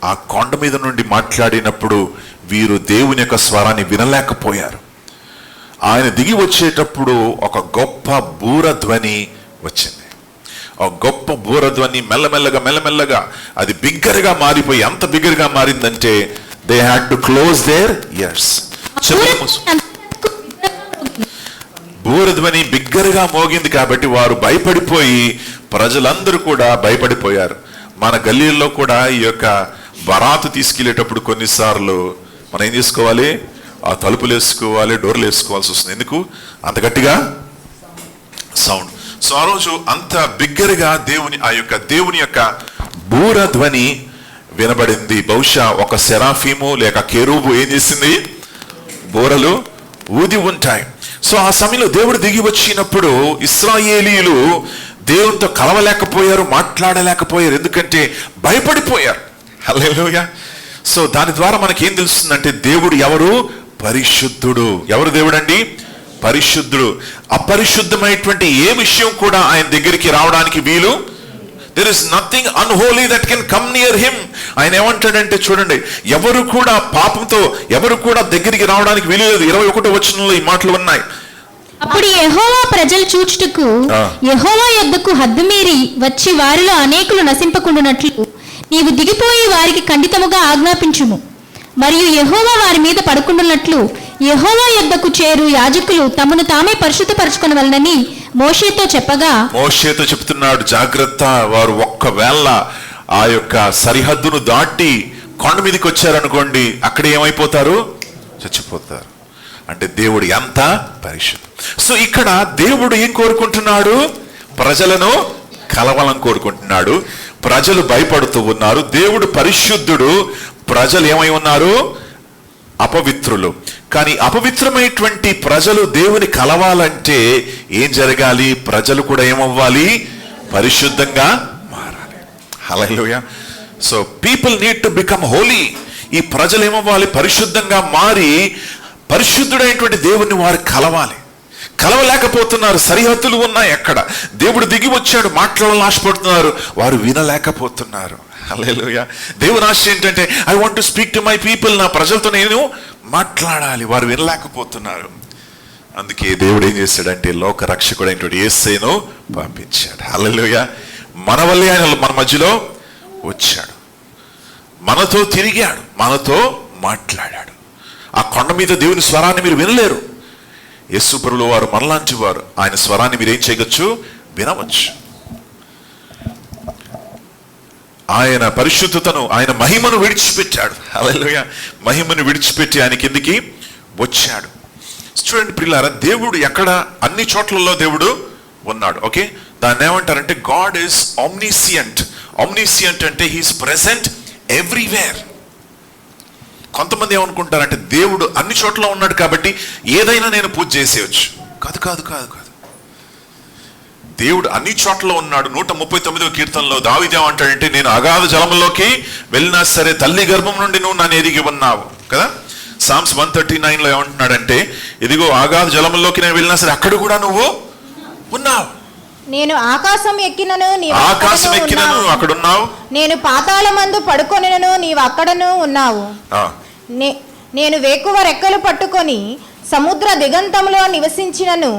[SPEAKER 1] ఆ కొండ మీద నుండి మాట్లాడినప్పుడు వీరు దేవుని యొక్క స్వరాన్ని వినలేకపోయారు. ఆయన దిగి వచ్చేటప్పుడు ఒక గొప్ప బూరధ్వని వచ్చింది. ఒక గొప్ప బూరధ్వని మెల్లమెల్లగా అది బిగ్గరగా మారిపోయి, ఎంత బిగ్గరగా మారిందంటే they had to close their ears. బూరధ్వని బిగ్గరగా మోగింది కాబట్టి వారు భయపడిపోయి, ప్రజలందరూ కూడా భయపడిపోయారు. మన గల్లీల్లో కూడా ఈ యొక్క బరాతు తీసుకెళ్లేటప్పుడు కొన్నిసార్లు మనం ఏం చేసుకోవాలి, ఆ తలుపులు వేసుకోవాలి, డోర్లు వేసుకోవాల్సి వస్తుంది. ఎందుకు అంత గట్టిగా సౌండ్? సో ఆ రోజు అంత బిగ్గరగా దేవుని యొక్క బూరధ్వని వినబడింది. బహుశా ఒక సెరాఫీము లేక కెరూబు ఏం చేసింది, బూరలు ఊది ఉంటాయి. సో ఆ సమయంలో దేవుడు దిగి వచ్చినప్పుడు ఇశ్రాయేలీయులు దేవునితో కలవలేకపోయారు, మాట్లాడలేకపోయారు, ఎందుకంటే భయపడిపోయారు. హల్లెలూయా. సో దాని ద్వారా మనకి ఏం తెలుస్తుందంటే దేవుడు ఎవరు? పరిశుద్ధుడు. ఎవరు దేవుడు అండి? పరిశుద్ధుడు. అపరిశుద్ధమైనటువంటి ఏ విషయం కూడా ఆయన దగ్గరికి రావడానికి వీలు. There is nothing unholy that can come near him. ఆయన ఏమంటాడంటే చూడండి, ఎవరు కూడా పాపంతో ఎవరు కూడా దగ్గరికి రావడానికి వీలు లేదు. 21వ వచనంలో ఈ మాటలు ఉన్నాయి.
[SPEAKER 2] అప్పుడు యెహోవా ప్రజలు చూచుటకు యెహోవా యొద్దకు హద్దుమీరి వచ్చి వారిలో అనేకులు నశింపకుండునట్లు నీవు దిగిపోయి వారికి ఖండితముగా ఆజ్ఞాపించుము. మరియు యెహోవా వారి మీద పడుకుండునట్లు యెహోవా యొద్దకు చేరు యాజకులు తమను తామే పరిశుద్ధపరచుకొనవలెనని మోషేతో చెప్పగా,
[SPEAKER 1] మోషేతో చెప్తున్నాడు, జాగ్రత్త, వారు ఒక్కవేళ ఆ యొక్క సరిహద్దును దాటి కొండ మీదకి వచ్చారనుకోండి, అక్కడ ఏమైపోతారు? చచ్చిపోతారు. అంటే దేవుడు ఎంత పరిశుద్ధం. సో ఇక్కడ దేవుడు ఏం కోరుకుంటున్నాడు? ప్రజలను కలవాలని కోరుకుంటున్నాడు. ప్రజలు భయపడుతూ ఉన్నారు. దేవుడు పరిశుద్ధుడు, ప్రజలు ఏమై ఉన్నారు? అపవిత్రులు. కానీ అపవిత్రమైనటువంటి ప్రజలు దేవుని కలవాలంటే ఏం జరగాలి? ప్రజలు కూడా ఏమవ్వాలి? పరిశుద్ధంగా మారాలి. Hallelujah. So people need to become holy. ఈ ప్రజలు ఏమవ్వాలి? పరిశుద్ధంగా మారి పరిశుద్ధుడైనటువంటి దేవుణ్ణి వారు కలవాలి. కలవలేకపోతున్నారు. సరిహద్దులు ఉన్నాయి. అక్కడ దేవుడు దిగి వచ్చాడు, మాట్లాడాలని ఆశపడుతున్నారు, వారు వినలేకపోతున్నారు. హల్లెలూయా. దేవుని ఆశ ఏంటంటే I want to speak to my people, నా ప్రజలతో నేను మాట్లాడాలి, వారు వినలేకపోతున్నారు. అందుకే దేవుడు ఏం చేశాడంటే లోక రక్షకుడైనటువంటి యేసయ్యను పంపించాడు. హల్లెలూయా. మన వల్లే ఆయన మన మధ్యలో వచ్చాడు, మనతో తిరిగాడు, మనతో మాట్లాడాడు. ఆ కొండ మీద దేవుని స్వరాన్ని మీరు వినలేరు. యేసు ప్రభువు వారు మనలాంటి వారు. ఆయన స్వరాన్ని మీరు ఏం చేయవచ్చు? వినవచ్చు. ఆయన పరిశుద్ధతను, ఆయన మహిమను విడిచిపెట్టాడు. హల్లెలూయా. మహిమను విడిచిపెట్టి ఆయన కిందికి వచ్చాడు. చూడండి ప్రియులారా, దేవుడు ఎక్కడ? అన్ని చోట్లలో దేవుడు ఉన్నాడు. ఓకే, దాన్ని ఏమంటారంటే గాడ్ ఈస్ ఆమ్నిసియంట్. ఆమ్నిసియంట్ అంటే హీస్ ప్రెసెంట్ ఎవ్రీవేర్. కొంతమంది ఏమనుకుంటారంటే దేవుడు అన్ని చోట్ల ఉన్నాడు కాబట్టి ఏదైనా నేను పూజ చేసేయచ్చు. కాదు కాదు కాదు కాదు. దేవుడు అన్ని చోట్ల ఉన్నాడు. 139వ కీర్తనలో దావీదు ఏమంటాడంటే నేను అగాధ జలములోకి వెళ్ళినా సరే తల్లి గర్భం నుండి నువ్వు నన్ను ఎదిగి ఉన్నావు కదా. సామ్స్ 139లో ఏమంటున్నాడంటే ఇదిగో అగాధ జలములోకి నేను వెళ్ళినా సరే అక్కడ కూడా నువ్వు ఉన్నావు.
[SPEAKER 3] నేను ఆకాశం ఎక్కినను
[SPEAKER 1] అక్కడ ఉన్నావు.
[SPEAKER 3] నేను పాతాళమందు పడుకొనినను నీవు అక్కడను ఉన్నావు. నేను వేకువ రెక్కలు పట్టుకొని సముద్ర దిగంతంలో నివసించినను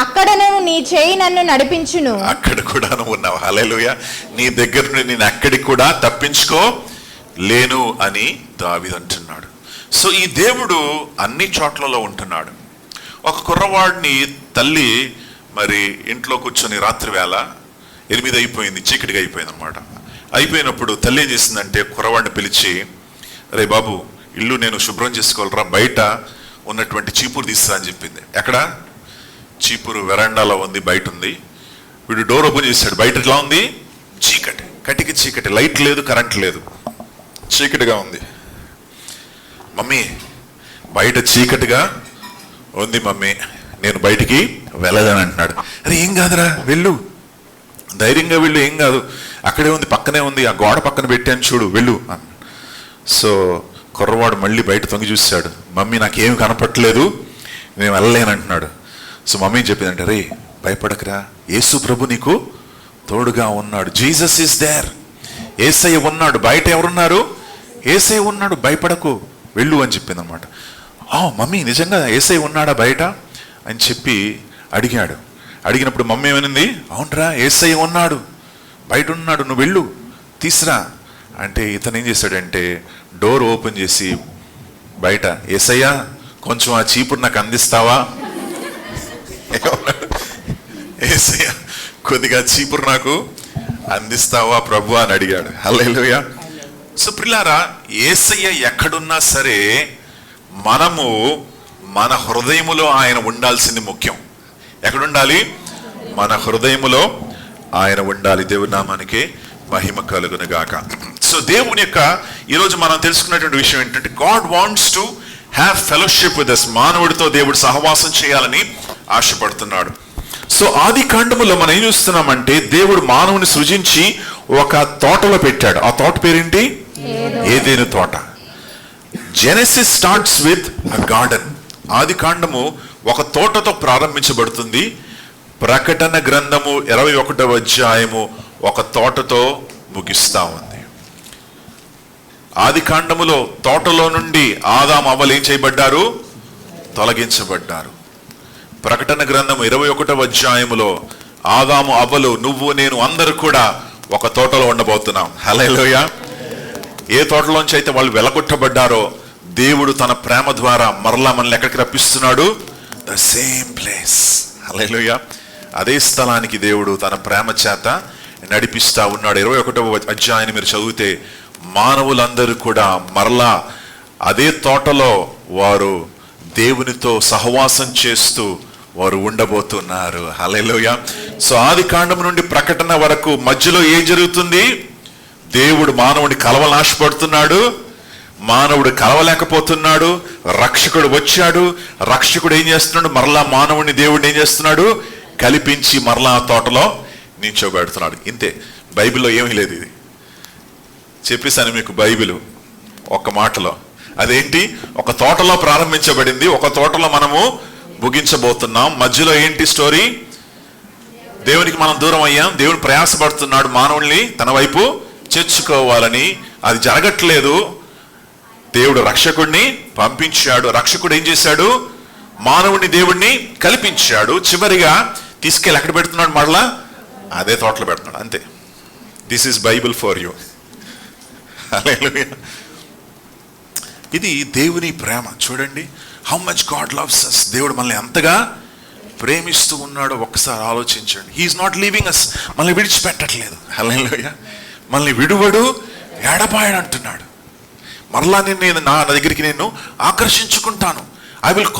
[SPEAKER 3] అక్కడను నీ చేయి నన్ను నడిపించును.
[SPEAKER 1] అక్కడ కూడా నువ్వు ఉన్నావు. హల్లెలూయా. నీ దగ్గర నుండి నేను అక్కడికి కూడా తప్పించుకో లేను అని దావీదు అంటున్నాడు. సో ఈ దేవుడు అన్ని చోట్లలో ఉంటున్నాడు. ఒక కుర్రవాడిని తల్లి మరి ఇంట్లో కూర్చొని రాత్రి వేళ 8 అయిపోయింది, చీకటిగా అయిపోయింది అనమాట. అయిపోయినప్పుడు తల్లి ఏం చేసిందంటే కుర్రవాడిని పిలిచి, రే బాబు ఇల్లు నేను శుభ్రం చేసుకోవాలరా, బయట ఉన్నటువంటి చీపురు తీస్తా అని చెప్పింది. ఎక్కడ? చీపురు వెరాండాలో ఉంది, బయట ఉంది. వీడు డోర్ ఓపెన్ చేశాడు. బయట ఎట్లా ఉంది? చీకటి, కటికి చీకటి, లైట్ లేదు, కరెంట్ లేదు, చీకటిగా ఉంది. మమ్మీ బయట చీకటిగా ఉంది మమ్మీ, నేను బయటికి వెళ్ళదని అంటున్నాడు. అరే ఏం కాదురా, వెళ్ళు, ధైర్యంగా వెళ్ళు, ఏం కాదు, అక్కడే ఉంది, పక్కనే ఉంది, ఆ గోడ పక్కన పెట్టాను చూడు, వెళ్ళు. సో కుర్రవాడు మళ్ళీ బయట తొంగి చూశాడు. మమ్మీ నాకేమి కనపట్లేదు, నేను వెళ్ళలేనంటున్నాడు. సో మమ్మీ చెప్పిందంటే రే భయపడకరా, యేసు ప్రభు నీకు తోడుగా ఉన్నాడు. Jesus is there. యేసయ్య ఉన్నాడు. బయట ఎవరున్నారు? యేసయ్య ఉన్నాడు, భయపడకు, వెళ్ళు అని చెప్పింది అనమాట. మమ్మీ నిజంగా యేసయ్య ఉన్నాడా బయట అని చెప్పి అడిగాడు. అడిగినప్పుడు మమ్మీ ఏమనింది? అవునరా యేసయ్య ఉన్నాడు, బయట ఉన్నాడు, నువ్వు వెళ్ళు తీసురా అంటే ఇతను ఏం చేశాడంటే డోర్ ఓపెన్ చేసి బయట, యేసయ్యా కొంచెం ఆ చీపురు నాకు అందిస్తావా? యేసయ్యా కొద్దిగా చీపురు నాకు అందిస్తావా ప్రభు అని అడిగాడు. హల్లెలూయా. సో ప్రియులారా, యేసయ్య ఎక్కడున్నా సరే మనము మన హృదయములో ఆయన ఉండాల్సింది ముఖ్యం. ఎక్కడుండాలి? మన హృదయములో ఆయన ఉండాలి. దేవుని నామానికి మహిమ కలుగును గాక. సో దేవుని యొక్క ఈరోజు మనం తెలుసుకున్నటువంటి విషయం ఏంటంటే, God wants to have fellowship with us. మానవుడితో దేవుడు సహవాసం చేయాలని ఆశపడుతున్నాడు. సో ఆది కాండములో మనం ఏం చూస్తున్నామంటే, దేవుడు మానవుని సృజించి ఒక తోటలో పెట్టాడు. ఆ తోట పేరేంటి? ఏదెను తోట. Genesis starts with a garden. ఆది కాండము ఒక తోటతో ప్రారంభించబడుతుంది. ప్రకటన గ్రంథము 21వ అధ్యాయము ఒక తోటతో ముగిస్తా ఉంది. ఆది కాండములో తోటలో నుండి ఆదాము అవ్వలు ఏం చేయబడ్డారు? తొలగించబడ్డారు. ప్రకటన గ్రంథము 21వ అధ్యాయములో ఆదాము అవ్వలు, నువ్వు నేను అందరూ కూడా ఒక తోటలో ఉండబోతున్నాం. హల్లెలూయా. ఏ తోటలోంచి అయితే వాళ్ళు వెలగొట్టబడ్డారో దేవుడు తన ప్రేమ ద్వారా మరలా మనల్ని ఎక్కడికి రప్పిస్తున్నాడు? The same place. హల్లెలూయా. అదే స్థలానికి దేవుడు తన ప్రేమ చేత నడిపిస్తా ఉన్నాడు. 21వ అధ్యాయాన్ని మీరు చదివితే మానవులందరూ కూడా మరలా అదే తోటలో వారు దేవునితో సహవాసం చేస్తూ వారు ఉండబోతున్నారు. హల్లెలూయా. సో ఆది కాండం నుండి ప్రకటన వరకు మధ్యలో ఏం జరుగుతుంది? దేవుడు మానవుడిని కలవాలని ఆశపడుతున్నాడు. మానవుడు కలవలేకపోతున్నాడు. రక్షకుడు వచ్చాడు. రక్షకుడు ఏం చేస్తున్నాడు? మరలా మానవుడిని దేవుడిని ఏం చేస్తున్నాడు? కలిపించి మరలా ఆ తోటలో నిల్చోబెడుతున్నాడు. ఇంతే. బైబిల్లో ఏమీ లేదు. ఇది చెప్పేసాను మీకు. బైబిల్ ఒక్క మాటలో అదేంటి? ఒక తోటలో ప్రారంభించబడింది, ఒక తోటలో మనము ముగించబోతున్నాం. మధ్యలో ఏంటి స్టోరీ? దేవునికి మనం దూరం అయ్యాం. దేవుడు ప్రయాసపడుతున్నాడు మానవుల్ని తన వైపు చేర్చుకోవాలని. అది జరగట్లేదు. దేవుడు రక్షకుడిని పంపించాడు. రక్షకుడు ఏం చేశాడు? మానవుడిని దేవుడిని కల్పించాడు. చివరిగా తీసుకెళ్ళి ఎక్కడ పెడుతున్నాడు? మరలా అదే తోటలో పెడుతున్నాడు. అంతే. This is Bible for you. Hallelujah. ఇది దేవుని ప్రేమ. చూడండి, how much God loves us. దేవుడు మనల్ని ఎంతగా ప్రేమిస్తూ ఉన్నాడో ఒక్కసారి ఆలోచించండి. He is not leaving us. మనల్ని విడిచిపెట్టట్లేదు. హల్లెలూయా. మనల్ని విడువడు, ఎడబాయడు అంటున్నాడు. మరలా నేను నా దగ్గరికి నేను ఆకర్షించుకుంటాను. I will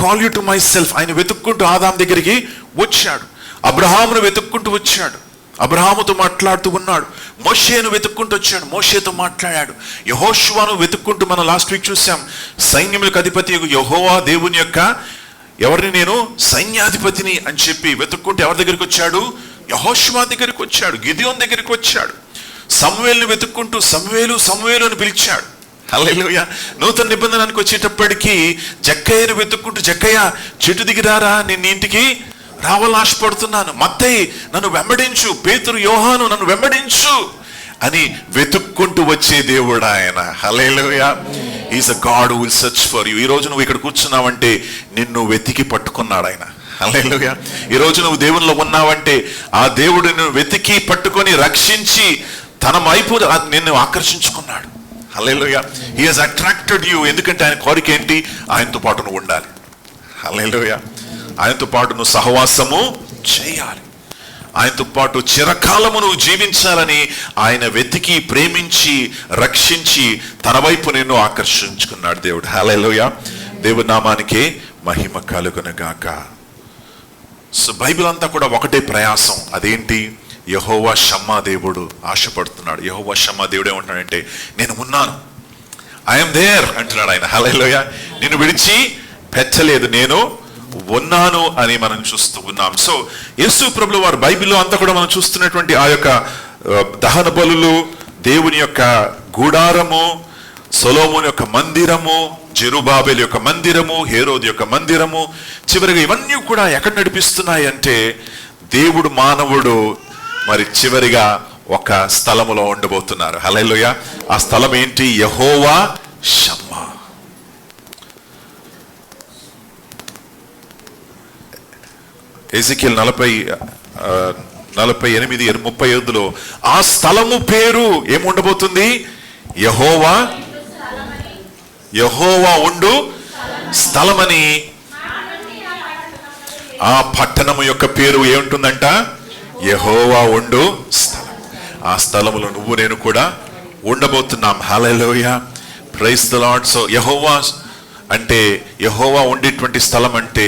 [SPEAKER 1] call you to myself. ఆయన వెతుక్కుంటూ ఆదాం దగ్గరికి వచ్చాడు. అబ్రహామును వెతుక్కుంటూ వచ్చాడు. అబ్రహాముతో మాట్లాడుతూ ఉన్నాడు. మోషేను వెతుక్కుంటూ వచ్చాడు. మోషేతో మాట్లాడాడు. యెహోషువను వెతుక్కుంటూ మనం లాస్ట్ వీక్ చూసాం. సైన్యములకు అధిపతి యెహోవా దేవుని యొక్క ఎవరిని? నేను సైన్యాధిపతిని అని చెప్పి వెతుక్కుంటూ ఎవరి దగ్గరికి వచ్చాడు? యెహోషువ దగ్గరికి వచ్చాడు. గిదెయోను దగ్గరికి వచ్చాడు. సమూయేలుని వెతుక్కుంటూ సమూయేలు అని పిలిచాడు. హల్లెలూయా. నూతన నిబంధనానికి వచ్చేటప్పటికీ జక్కయ్యను వెతుక్కుంటూ, జక్కయ్య చెట్టు దిగిరారా, నేను ఇంటికి రావాలని ఆశపడుతున్నాను. మత్తయి నన్ను వెంబడించు, పేతురు యోహాను నన్ను వెంబడించు అని వెతుక్కుంటూ వచ్చే దేవుడు ఆయన. Hallelujah. Is a God who will search for you. ఈ రోజు నువ్వు ఇక్కడ కూర్చున్నావంటే నిన్ను వెతికి పట్టుకున్నాడు ఆయన. హల్లెలూయా. ఈ రోజు నువ్వు దేవునిలో ఉన్నావంటే ఆ దేవుడు నిన్ను వెతికి పట్టుకొని రక్షించి తన వైపు నిన్ను ఆకర్షించుకున్నాడు. Hallelujah. He has attracted you. ఎందుకంటే ఆయన కోరిక ఏంటి? ఆయనతో పాటు నువ్వు ఉండాలి. హల్లెలూయా. ఆయనతో పాటు నువ్వు సహవాసము చేయాలి. ఆయనతో పాటు చిరకాలము నువ్వు జీవించాలని ఆయన వెతికి ప్రేమించి రక్షించి తన వైపు నిన్ను ఆకర్షించుకున్నాడు దేవుడు. హల్లెలూయా. దేవుని నామానికి మహిమ కలుగును గాక. సో బైబిల్ అంతా కూడా ఒకటే ప్రయాసం. అదేంటి? యెహోవా షమ్మా దేవుడు ఆశపడుతున్నాడు. యెహోవా షమ్మా దేవుడు ఏమంటున్నాడంటే, నేను ఉన్నాను, ఐఎమ్ దేర్ అంటున్నాడు ఆయన. హల్లెలూయా. నిన్ను విడిచి పెట్టలేదు, నేను ఉన్నాను అని మనం చూస్తూ ఉన్నాం. సో యేసు ప్రభువు వారు బైబిల్లో అంతా కూడా మనం చూస్తున్నటువంటి ఆ యొక్క దహన బలులు, దేవుని యొక్క గుడారము, సొలొమోను యొక్క మందిరము, జెరుబాబెలు యొక్క మందిరము, హేరోదు యొక్క మందిరము, చివరిగా ఇవన్నీ కూడా ఎక్కడ నడిపిస్తున్నాయి అంటే దేవుడు మానవుడు మరి చివరిగా ఒక స్థలములో ఉండబోతున్నారు. హల్లెలూయా. ఆ స్థలం ఏంటి? యెహోవా షమ్మా. ఎజెకియల్ 40:48-35 ఆ స్థలము పేరు ఏముండబోతుంది? యెహోవా ఉండు స్థలమని. ఆ పట్టణము యొక్క పేరు ఏముంటుందంట? యెహోవా ఉండు స్థలం. ఆ స్థలములో నువ్వు నేను కూడా ఉండబోతున్నాం. హల్లెలూయా, ప్రైజ్ ది లార్డ్. సో యెహోవా అంటే, యెహోవా ఉండేటువంటి స్థలం అంటే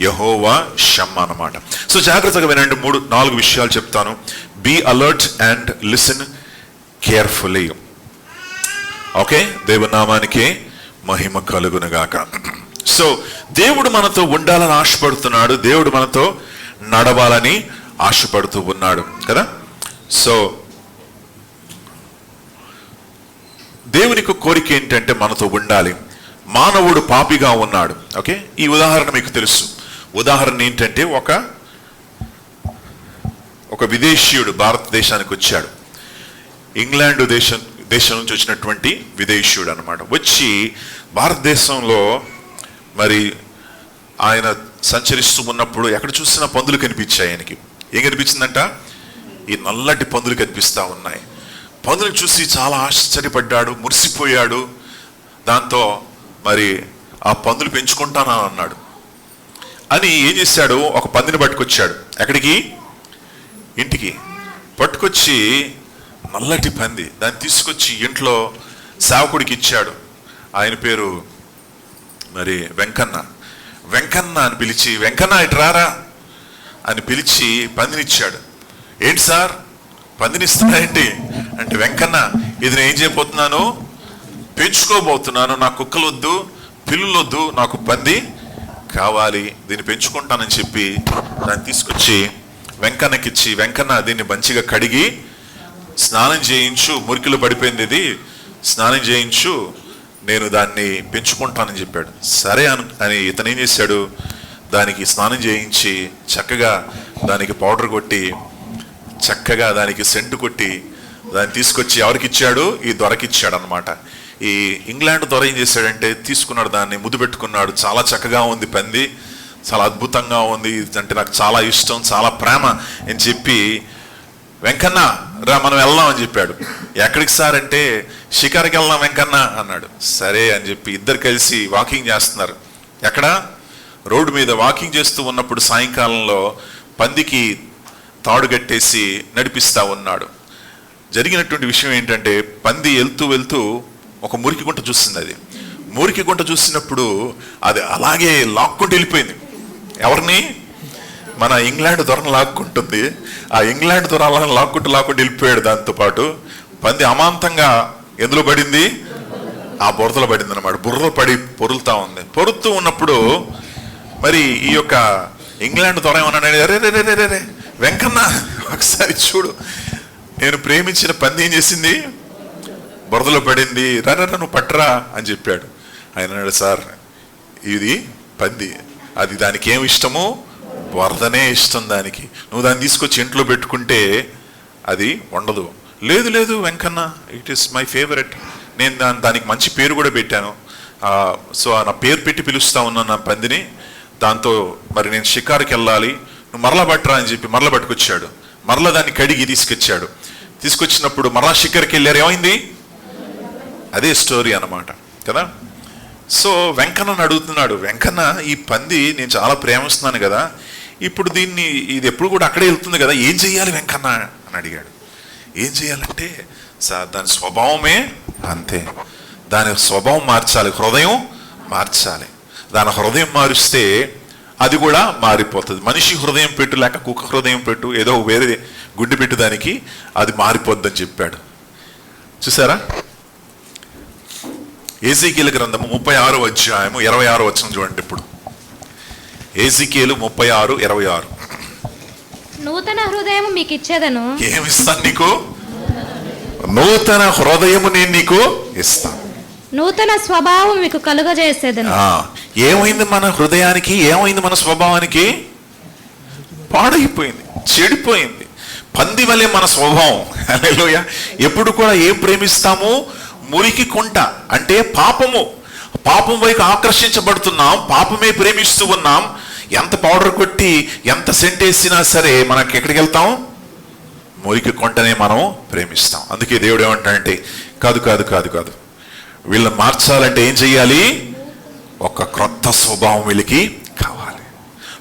[SPEAKER 1] యెహోవా షమ్మా అన్నమాట. సో జాగ్రత్తగా వినండి, 4 విషయాలు చెప్తాను. Be alert and listen carefully. Okay, దేవుని నామానికి మహిమ కలుగునుగాక. సో దేవుడు మనతో ఉండాలని ఆశపడుతున్నాడు, దేవుడు మనతో నడవాలని ఆశపడుతూ ఉన్నాడు కదా. సో దేవునికి కోరిక ఏంటంటే మనతో ఉండాలి. మానవుడు పాపిగా ఉన్నాడు. ఓకే, ఈ ఉదాహరణ మీకు తెలుసు. ఉదాహరణ ఏంటంటే, ఒక విదేశీయుడు భారతదేశానికి వచ్చాడు. ఇంగ్లాండ్ దేశం నుంచి వచ్చినటువంటి విదేశీయుడు అన్నమాట. వచ్చి భారతదేశంలో మరి ఆయన సంచరిస్తూ ఉన్నప్పుడు ఎక్కడ చూసినా పందులు కనిపించాయి ఆయనకి. ఏం కనిపించిందంట? ఈ నల్లటి పందులు కనిపిస్తూ ఉన్నాయి. పందులు చూసి చాలా ఆశ్చర్యపడ్డాడు, మురిసిపోయాడు. దాంతో మరి ఆ పందులు పెంచుకుంటానా అన్నాడు. అని ఏం చేశాడు, ఒక పందిని పట్టుకొచ్చాడు. ఎక్కడికి? ఇంటికి పట్టుకొచ్చి, నల్లటి పంది, దాన్ని తీసుకొచ్చి ఇంట్లో సేవకుడికి ఇచ్చాడు. ఆయన పేరు మరి వెంకన్న. వెంకన్న అని పిలిచి, వెంకన్న ఇటు రారా అని పిలిచి పందినిచ్చాడు. ఏంటి సార్ పందినిస్తాడేంటి అంటే, వెంకన్న ఇది నేను ఏం చేయబోతున్నాను, పెంచుకోబోతున్నాను. నాకు కుక్కలు వద్దు, పిల్లులు వద్దు, నాకు పంది కావాలి, దీన్ని పెంచుకుంటానని చెప్పి దాన్ని తీసుకొచ్చి వెంకన్నకిచ్చి, వెంకన్న దీన్ని మంచిగా కడిగి స్నానం చేయించు, మురికిలో పడిపోయింది, ఇది స్నానం చేయించు, నేను దాన్ని పెంచుకుంటానని చెప్పాడు. సరే అని ఇతను ఏం చేశాడు, దానికి స్నానం చేయించి చక్కగా దానికి పౌడర్ కొట్టి, చక్కగా దానికి సెంటు కొట్టి, దాన్ని తీసుకొచ్చి ఎవరికి ఇచ్చాడు? ఈ దొరకి ఇచ్చాడు అనమాట. ఈ ఇంగ్లాండ్ దొర ఏం చేశాడంటే, తీసుకున్నాడు, దాన్ని ముద్దు పెట్టుకున్నాడు. చాలా చక్కగా ఉంది పంది, చాలా అద్భుతంగా ఉంది, అంటే నాకు చాలా ఇష్టం, చాలా ప్రేమ అని చెప్పి, వెంకన్న రా మనం వెళ్దాం అని చెప్పాడు. ఎక్కడికి సార్ అంటే, షికారుకి వెళ్దాం వెంకన్న అన్నాడు. సరే అని చెప్పి ఇద్దరు కలిసి వాకింగ్ చేస్తున్నారు. ఎక్కడ? రోడ్డు మీద వాకింగ్ చేస్తూ ఉన్నప్పుడు సాయంకాలంలో పందికి తాడు కట్టేసి నడిపిస్తా ఉన్నాడు. జరిగినటువంటి విషయం ఏంటంటే, పంది వెళ్తూ ఒక మురికి గుంట చూస్తుంది. అది మురికి గుంట చూసినప్పుడు అది అలాగే లాక్కుంటూ వెళ్ళిపోయింది. ఎవరిని? మన ఇంగ్లాండ్ దొరను లాక్కుంటుంది. ఆ ఇంగ్లాండ్ దొర అలా లాక్కుంటూ వెళ్ళిపోయాడు. దాంతోపాటు పంది అమాంతంగా ఎందులో పడింది? ఆ బురదలో పడింది అనమాట. బుర్రలో పడి పొరులుతూ ఉన్నప్పుడు మరి ఈ యొక్క ఇంగ్లాండ్ దొర ఏమన్నాడు, రే వెంకన్న ఒకసారి చూడు, నేను ప్రేమించిన పంది ఏం చేసింది? బురదలో పడింది, రా నువ్వు పట్టరా అని చెప్పాడు. ఆయన అన్నాడు, సార్ ఇది పంది, అది దానికి ఏమి ఇష్టము? వరదనే ఇష్టం దానికి. నువ్వు దాన్ని తీసుకొచ్చి ఇంట్లో పెట్టుకుంటే అది ఉండదు. లేదు Venkanna, it is my favourite, నేను దానికి మంచి పేరు కూడా పెట్టాను. సో నా పేరు పెట్టి పిలుస్తా ఉన్నాను నా పందిని. దాంతో మరి నేను షికారుకి వెళ్ళాలి, నువ్వు మరలా పట్టరా అని చెప్పి మరలా పట్టుకొచ్చాడు. మరలా దాన్ని కడిగి తీసుకొచ్చాడు. తీసుకొచ్చినప్పుడు మరలా షికారుకి వెళ్ళారు. ఏమైంది? అదే స్టోరీ అన్నమాట కదా. సో వెంకన్నను అడుగుతున్నాడు, వెంకన్న ఈ పంది నేను చాలా ప్రేమిస్తున్నాను కదా, ఇప్పుడు ఇది ఎప్పుడు కూడా అక్కడే వెళ్తుంది కదా, ఏం చెయ్యాలి వెంకన్న అని అడిగాడు. ఏం చేయాలంటే, సార్ దాని స్వభావమే అంతే, దాని స్వభావం మార్చాలి, హృదయం మార్చాలి. దాని హృదయం మారిస్తే అది కూడా మారిపోతుంది. మనిషి హృదయం పెట్టు లేక కుక్క హృదయం పెట్టు, ఏదో వేరే గుడ్డి పెట్టు, దానికి అది మారిపోద్ది అని చెప్పాడు. చూసారా? ఎజెకీలు గ్రంథము 36వ అధ్యాయము 26వ వచనం చూడండి. ఇప్పుడు ఎజెకీలు 36:26.
[SPEAKER 2] నూతన హృదయం మీకు ఇచ్చేదను.
[SPEAKER 1] ఏమిస్తాను నీకు? నూతన హృదయము నేను నీకు ఇస్తాను.
[SPEAKER 2] నూతన స్వభావం మీకు కలుగజేసేదను.
[SPEAKER 1] ఏమైంది మన హృదయానికి? ఏమైంది మన స్వభావానికి? పాడైపోయింది, చెడిపోయింది. పంది వలె మన స్వభావం. హల్లెలూయా. ఎప్పుడు కూడా ఏం ప్రేమిస్తాము? మురికి కుంట అంటే పాపం వైపు ఆకర్షించబడుతున్నాం, పాపమే ప్రేమిస్తూ ఉన్నాం. ఎంత పౌడర్ కొట్టి ఎంత సెంట్ వేసినా సరే మనకి ఎక్కడికి వెళ్తాం? మురికి కొంటనే మనం ప్రేమిస్తాం. అందుకే దేవుడు ఏమంటాడంటే, కాదు కాదు కాదు కాదు. వీళ్ళని మార్చాలంటే ఏం చెయ్యాలి? ఒక క్రొత్త స్వభావం వీళ్ళకి కావాలి,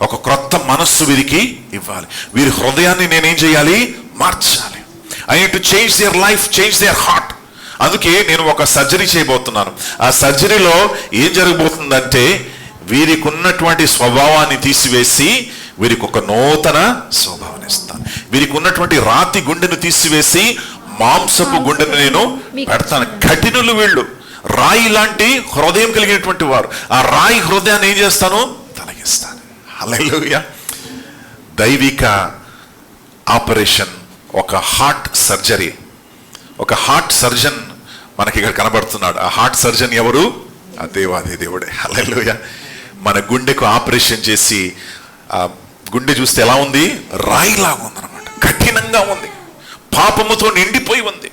[SPEAKER 1] ఒక క్రొత్త మనస్సు వీరికి ఇవ్వాలి. వీరి హృదయాన్ని నేనేం చేయాలి? మార్చాలి. I need to change their life, change their heart. అందుకే నేను ఒక సర్జరీ చేయబోతున్నాను. ఆ సర్జరీలో ఏం జరగబోతుందంటే వీరికి ఉన్నటువంటి స్వభావాన్ని తీసివేసి వీరికి ఒక నూతన స్వభావాన్ని ఇస్తాను. వీరికి ఉన్నటువంటి రాతి గుండెను తీసివేసి మాంసపు గుండెను నేను పెడతాను. కఠినులు వీళ్ళు, రాయి లాంటి హృదయం కలిగినటువంటి వారు. ఆ రాయి హృదయాన్ని ఏం చేస్తాను? తొలగిస్తాను. హల్లెలూయా. దైవిక ఆపరేషన్, ఒక హార్ట్ సర్జరీ. ఒక హార్ట్ సర్జన్ మనకి ఇక్కడ కనబడుతున్నాడు. ఆ హార్ట్ సర్జన్ ఎవరు? ఆ దేవాది దేవుడే. హల్లెలూయా. మన గుండెకు ఆపరేషన్ చేసి ఆ గుండె చూస్తే ఎలా ఉంది? రాయిలాగా ఉందన్నమాట. కఠినంగా ఉంది, పాపముతో నిండిపోయి ఉంది,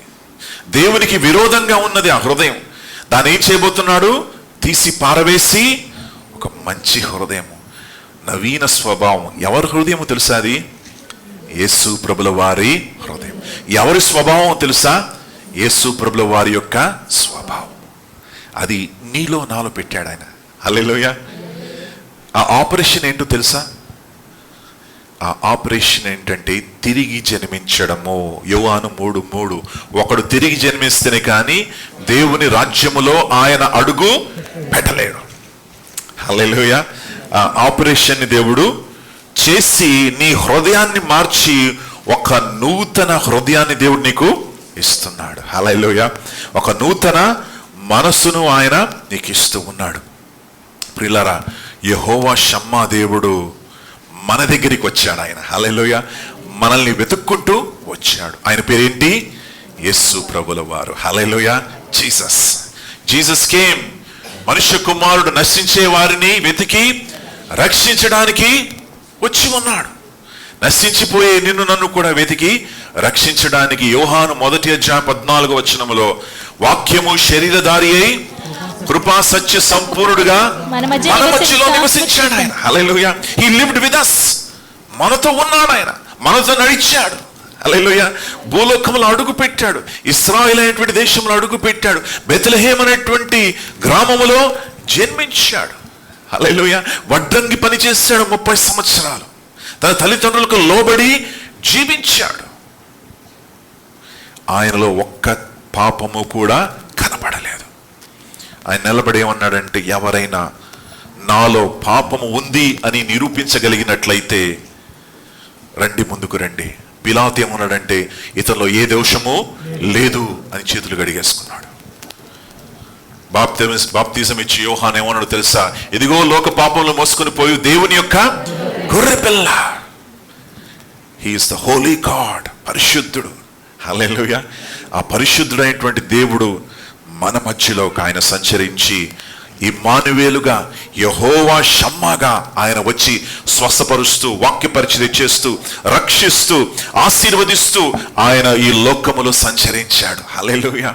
[SPEAKER 1] దేవునికి విరోధంగా ఉన్నది ఆ హృదయం. దాన్ని ఏం చేయబోతున్నాడు? తీసి పారవేసి ఒక మంచి హృదయం, నవీన స్వభావం. ఎవరి హృదయం తెలుసా? అది యేసు ప్రభుల వారి హృదయం. ఎవరి స్వభావం తెలుసా? యేసు ప్రభుల వారి యొక్క స్వభావం. అది నీలో నాలో పెట్టాడు ఆయన. హల్లెలూయా. ఆ ఆపరేషన్ ఏంటో తెలుసా? ఆ ఆపరేషన్ ఏంటంటే తిరిగి జన్మించడము. యోహాను 3:3. ఒకడు తిరిగి జన్మిస్తేనే కానీ దేవుని రాజ్యములో ఆయన అడుగు పెట్టలేడు. హల్లెలూయా. ఆ ఆపరేషన్ దేవుడు చేసి నీ హృదయాన్ని మార్చి ఒక నూతన హృదయాన్ని దేవుడు నీకు ఇస్తున్నాడు. హల్లెలూయా. ఒక నూతన మనస్సును ఆయన నీకు ఇస్తూ ఉన్నాడు. ప్రియులారా, యెహోవా షమ్మా దేవుడు మన దగ్గరికి వచ్చాడు ఆయన. హల్లెలూయా. మనల్ని వెతుక్కుంటూ వచ్చాడు. ఆయన పేరేంటి? యేసు ప్రభుల వారు. హల్లెలూయా. జీసస్. Jesus came. మనుష్య కుమారుడు నశించే వారిని వెతికి రక్షించడానికి వచ్చి ఉన్నాడు. నశించిపోయే నిన్ను నన్ను కూడా వెతికి రక్షించడానికి. యోహాను 1:14 వాక్యము శరీరధారి అయి కృపా సత్య సంపూర్ణుడుగా మన మధ్యలో నివసించాడు ఆయన. Hallelujah. He lived with us. మనతో ఉన్నాడు ఆయన, మనతో నడిచాడు. హల్లెలూయా. భూలోకంలో అడుగు పెట్టాడు, ఇశ్రాయేలు అనేటువంటి దేశంలో అడుగు పెట్టాడు, బెత్లెహేమ్ అనేటువంటి గ్రామములో జన్మించాడు. హల్లెలూయా. వడ్రంగి పని చేశాడు 30 సంవత్సరాలు. తన తల్లిదండ్రులకు లోబడి జీవించాడు. ఆయనలో ఒక్క పాపము కూడా కనపడలేదు. ఆయన నిలబడి ఏమన్నాడంటే, ఎవరైనా నాలో పాపము ఉంది అని నిరూపించగలిగినట్లయితే రండి, ముందుకు రండి. పిలాతు ఏమన్నాడంటే, ఇతనిలో ఏ దోషము లేదు అని చేతులు గడిగేసుకున్నాడు. బాప్తిజం ఇచ్చి యోహాను ఏమన్నాడు తెలుసా? ఇదిగో లోక పాపంలో మోసుకొని పోయి దేవుని యొక్క గొర్రె పిల్ల. He is the Holi God. పరిశుద్ధుడు. హల్లెలూయా. ఆ పరిశుద్ధుడైనటువంటి దేవుడు మన మధ్యలో ఆయన సంచరించి ఇమ్మానువేలుగా, యెహోవా షమ్మాగా ఆయన వచ్చి స్వస్థపరుస్తూ, వాక్య పరిచయం చేస్తూ, రక్షిస్తూ, ఆశీర్వదిస్తూ ఆయన ఈ లోకములో సంచరించాడు. హల్లెలూయా.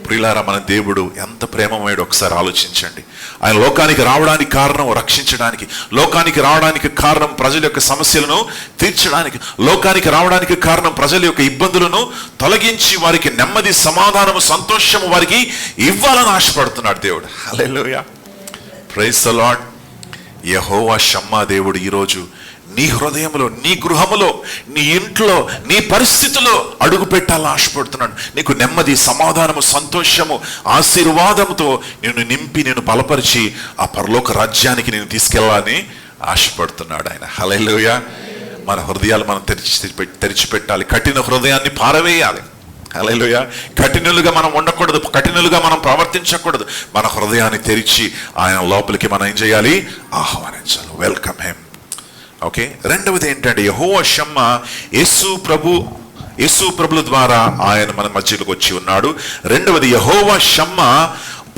[SPEAKER 1] ప్రియులారా, మన దేవుడు ఎంత ప్రేమమయుడు ఒకసారి ఆలోచించండి. ఆయన లోకానికి రావడానికి కారణం రక్షించడానికి, లోకానికి రావడానికి కారణం ప్రజల యొక్క సమస్యలను తీర్చడానికి, లోకానికి రావడానికి కారణం ప్రజల యొక్క ఇబ్బందులను తొలగించి వారికి నెమ్మది, సమాధానము, సంతోషము వారికి ఇవ్వాలని ఆశపడుతున్నాడు దేవుడు. హల్లెలూయా. Praise the Lord. యెహోవా షమ్మా దేవుడు ఈరోజు నీ హృదయంలో, నీ గృహములో, నీ ఇంట్లో, నీ పరిస్థితిలో అడుగు పెట్టాలని ఆశపడుతున్నాడు. నీకు నెమ్మది, సమాధానము, సంతోషము, ఆశీర్వాదంతో నేను నింపి, నేను బలపరిచి ఆ పరలోక రాజ్యానికి నేను తీసుకెళ్ళాలని ఆశపడుతున్నాడు ఆయన. హల్లెలూయా. మన హృదయాలు మనం తెరిచిపెట్టాలి. కఠిన హృదయాన్ని పారవేయాలి. హల్లెలూయా. కఠినులుగా మనం ఉండకూడదు, కఠినులుగా మనం ప్రవర్తించకూడదు. మన హృదయాన్ని తెరిచి ఆయన లోపలికి మనం ఏం చేయాలి? ఆహ్వానించాలి. Welcome him. ఓకే. రెండవది ఏంటంటే, యెహోవా షమ్మా యేసు ప్రభుల ద్వారా ఆయన మన మధ్యలోకి వచ్చి ఉన్నాడు. రెండవది, యెహోవా షమ్మా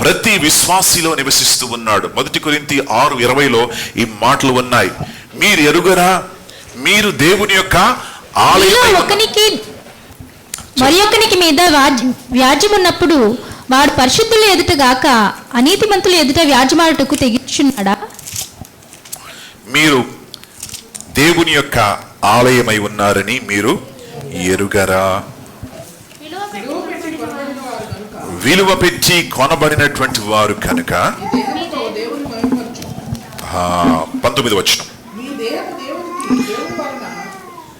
[SPEAKER 1] ప్రతి విశ్వాసిలో నివసిస్తూ ఉన్నాడు. 1 కొరింథీ 6:20 ఈ మాటలు ఉన్నాయి. మీరు ఎరుగరా, మీరు దేవుని యొక్క ఆలయం.
[SPEAKER 2] మరి ఒకనికి మీద వ్యాజ్యం ఉన్నప్పుడు వాడు పరిశుద్ధుల ఎదుట గాక అనీతిమంతుల ఎదుట వ్యాజ్యమాడుటకు తెగించున్నాడా?
[SPEAKER 1] మీరు దేవుని యొక్క ఆలయమై ఉన్నారని మీరు ఎరుగరా? విలువ పెట్టి కొనబడినటువంటి వారు కనుక. 19 వచనం.
[SPEAKER 4] మీ దేహము దేవునికి దేవుని వలన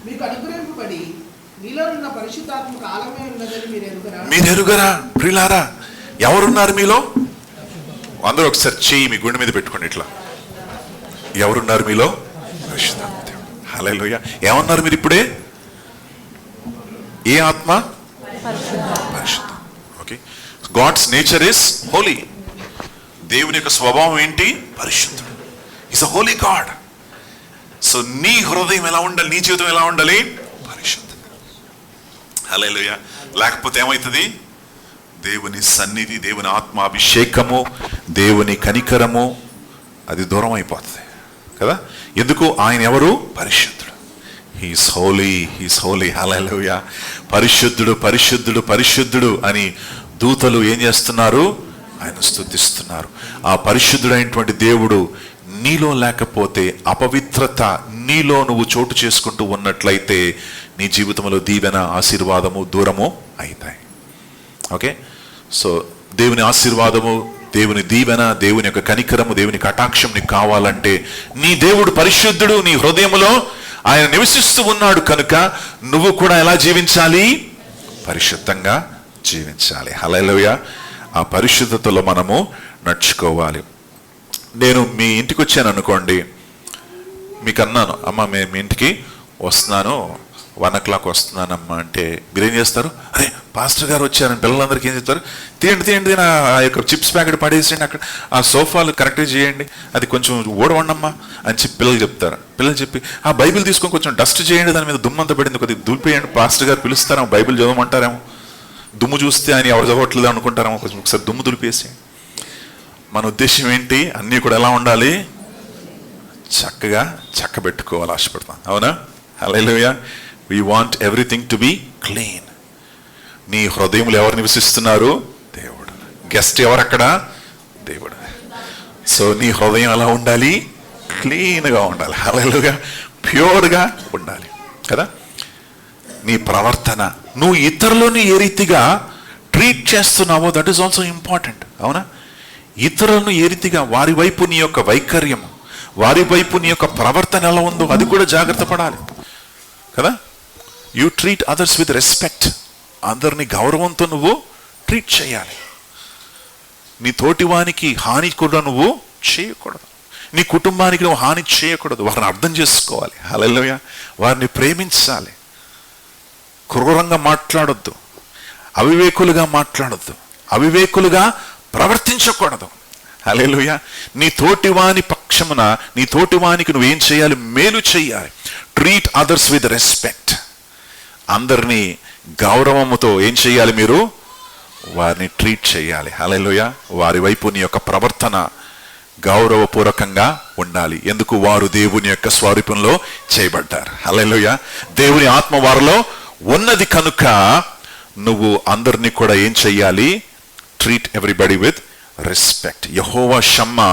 [SPEAKER 4] మీకు అనుగ్రహింపబడి మీలో ఉన్న పరిశుద్ధాత్మక ఆలయమే ఉన్నదని మీరు
[SPEAKER 1] ఎరుగరా ప్రియులారా? ఎవరున్నారు మీలో? అందరూ ఒకసారి చెయ్యి మీ గుండె మీద పెట్టుకోండి ఇట్లా. ఎవరున్నారు మీలో? పరిశుద్ధాత్మ దేవుడు. హల్లెలూయా. ఏమన్నారు మీరు ఇప్పుడే? ఏ ఆత్మ? పరిశుద్ధం. Okay. God's nature is holy. దేవుని యొక్క స్వభావం ఏంటి? పరిశుద్ధుడు. Is a holy God. So నీ హృదయం ఎలా ఉండాలి? నీ జీవితం ఎలా ఉండాలి? పరిశుద్ధంగా. హల్లెలూయా. లేకపోతే ఏమవుతుంది? దేవుని సన్నిధి, దేవుని ఆత్మాభిషేకము, దేవుని కనికరము అది దూరం అయిపోతుంది కదా. ఎందుకు? ఆయన ఎవరు? పరిశుద్ధుడు. He's holy, he's holy. Hallelujah. పరిశుద్ధుడు, పరిశుద్ధుడు, పరిశుద్ధుడు అని దూతలు ఏం చేస్తున్నారు? ఆయన స్తుతిస్తున్నారు. ఆ పరిశుద్ధుడైనటువంటి దేవుడు నీలో లేకపోతే, అపవిత్రత నీలో నువ్వు చోటు చేసుకుంటూ ఉన్నట్లయితే నీ జీవితంలో దీవెన, ఆశీర్వాదము దూరము అవుతాయి. ఓకే. సో దేవుని ఆశీర్వాదము, దేవుని దీవెన, దేవుని యొక్క కనికరము, దేవుని కటాక్షం నీకు కావాలంటే నీ దేవుడు పరిశుద్ధుడు, నీ హృదయములో ఆయన నివసిస్తూ ఉన్నాడు కనుక నువ్వు కూడా ఎలా జీవించాలి? పరిశుద్ధంగా జీవించాలి. హల్లెలూయా. ఆ పరిశుద్ధతలో మనము నడుచుకోవాలి. నేను మీ ఇంటికి వచ్చాను అనుకోండి, మీకు అన్నాను, అమ్మ మీ ఇంటికి వస్తున్నాను, 1 o'clock వస్తున్నానమ్మా అంటే మీరేం చేస్తారు? అరే పాస్టర్ గారు వచ్చారని పిల్లలందరికీ ఏం చెప్తారు? తీయండి ఆ యొక్క చిప్స్ ప్యాకెట్ పడేసేయండి, అక్కడ ఆ సోఫాలు కరెక్ట్గా చేయండి, అది కొంచెం ఓడవండమ్మా అని చెప్పి పిల్లలు చెప్తారు. పిల్లలు చెప్పి ఆ బైబిల్ తీసుకొని కొంచెం డస్ట్ చేయండి, దాని మీద దుమ్మంతా పడింది, కొద్దిగా దులిపేయండి. పాస్టర్ గారు పిలుస్తారేమో, బైబిల్ చదవమంటారేమో, దుమ్ము చూస్తే ఆయన ఎవరు చదవట్లేదు అనుకుంటారేమో, కొంచెం ఒకసారి దుమ్ము దులిపేసి. మన ఉద్దేశం ఏంటి? అన్నీ కూడా ఎలా ఉండాలి? చక్కగా చక్కబెట్టుకోవాలి ఆశపడతాం. అవునా? హల్లెలూయా. We want everything to be clean. నీ హృదయంలో ఎవరు నివసిస్తున్నారు? దేవుడు. గెస్ట్ ఎవరు అక్కడ? దేవుడు. సో నీ హృదయం ఎలా ఉండాలి? క్లీన్గా ఉండాలి. హల్లెలూయా. ప్యూర్గా ఉండాలి కదా. నీ ప్రవర్తన, నువ్వు ఇతరులని ఏ రీతిగా ట్రీట్ చేస్తున్నావో దట్ ఈస్ ఆల్సో ఇంపార్టెంట్. అవునా? ఇతరులను ఏ రీతిగా, వారి వైపు నీ యొక్క వైఖర్యం, వారి వైపు నీ యొక్క ప్రవర్తన ఎలా ఉందో అది కూడా జాగ్రత్త పడాలి కదా. You treat others with respect. అందరినీ గౌరవంతో నువ్వు ట్రీట్ చేయాలి. నీ తోటివానికి హాని కూడా నువ్వు చేయకూడదు. నీ కుటుంబానికి నువ్వు హాని చేయకూడదు. వారిని అర్థం చేసుకోవాలి. హల్లెలూయా. వారిని ప్రేమించాలి. క్రూరంగా మాట్లాడొద్దు, అవివేకులుగా మాట్లాడొద్దు, అవివేకులుగా ప్రవర్తించకూడదు. హల్లెలూయా. నీ తోటివాని పక్షమున, నీ తోటివానికి నువ్వేం చేయాలి? మేలు చేయాలి. Treat others with respect. అందరినీ గౌరవముతో ఏం చేయాలి? మీరు వారిని ట్రీట్ చేయాలి. హల్లెలూయా. వారి వైపు నీ యొక్క ప్రవర్తన గౌరవపూర్వకంగా ఉండాలి. ఎందుకు? వారు దేవుని యొక్క స్వరూపంలో చేయబడ్డారు. హల్లెలూయా. దేవుని ఆత్మ వారిలో ఉన్నది కనుక నువ్వు అందరినీ కూడా ఏం చెయ్యాలి? Treat everybody with respect. యెహోవా షమ్మా,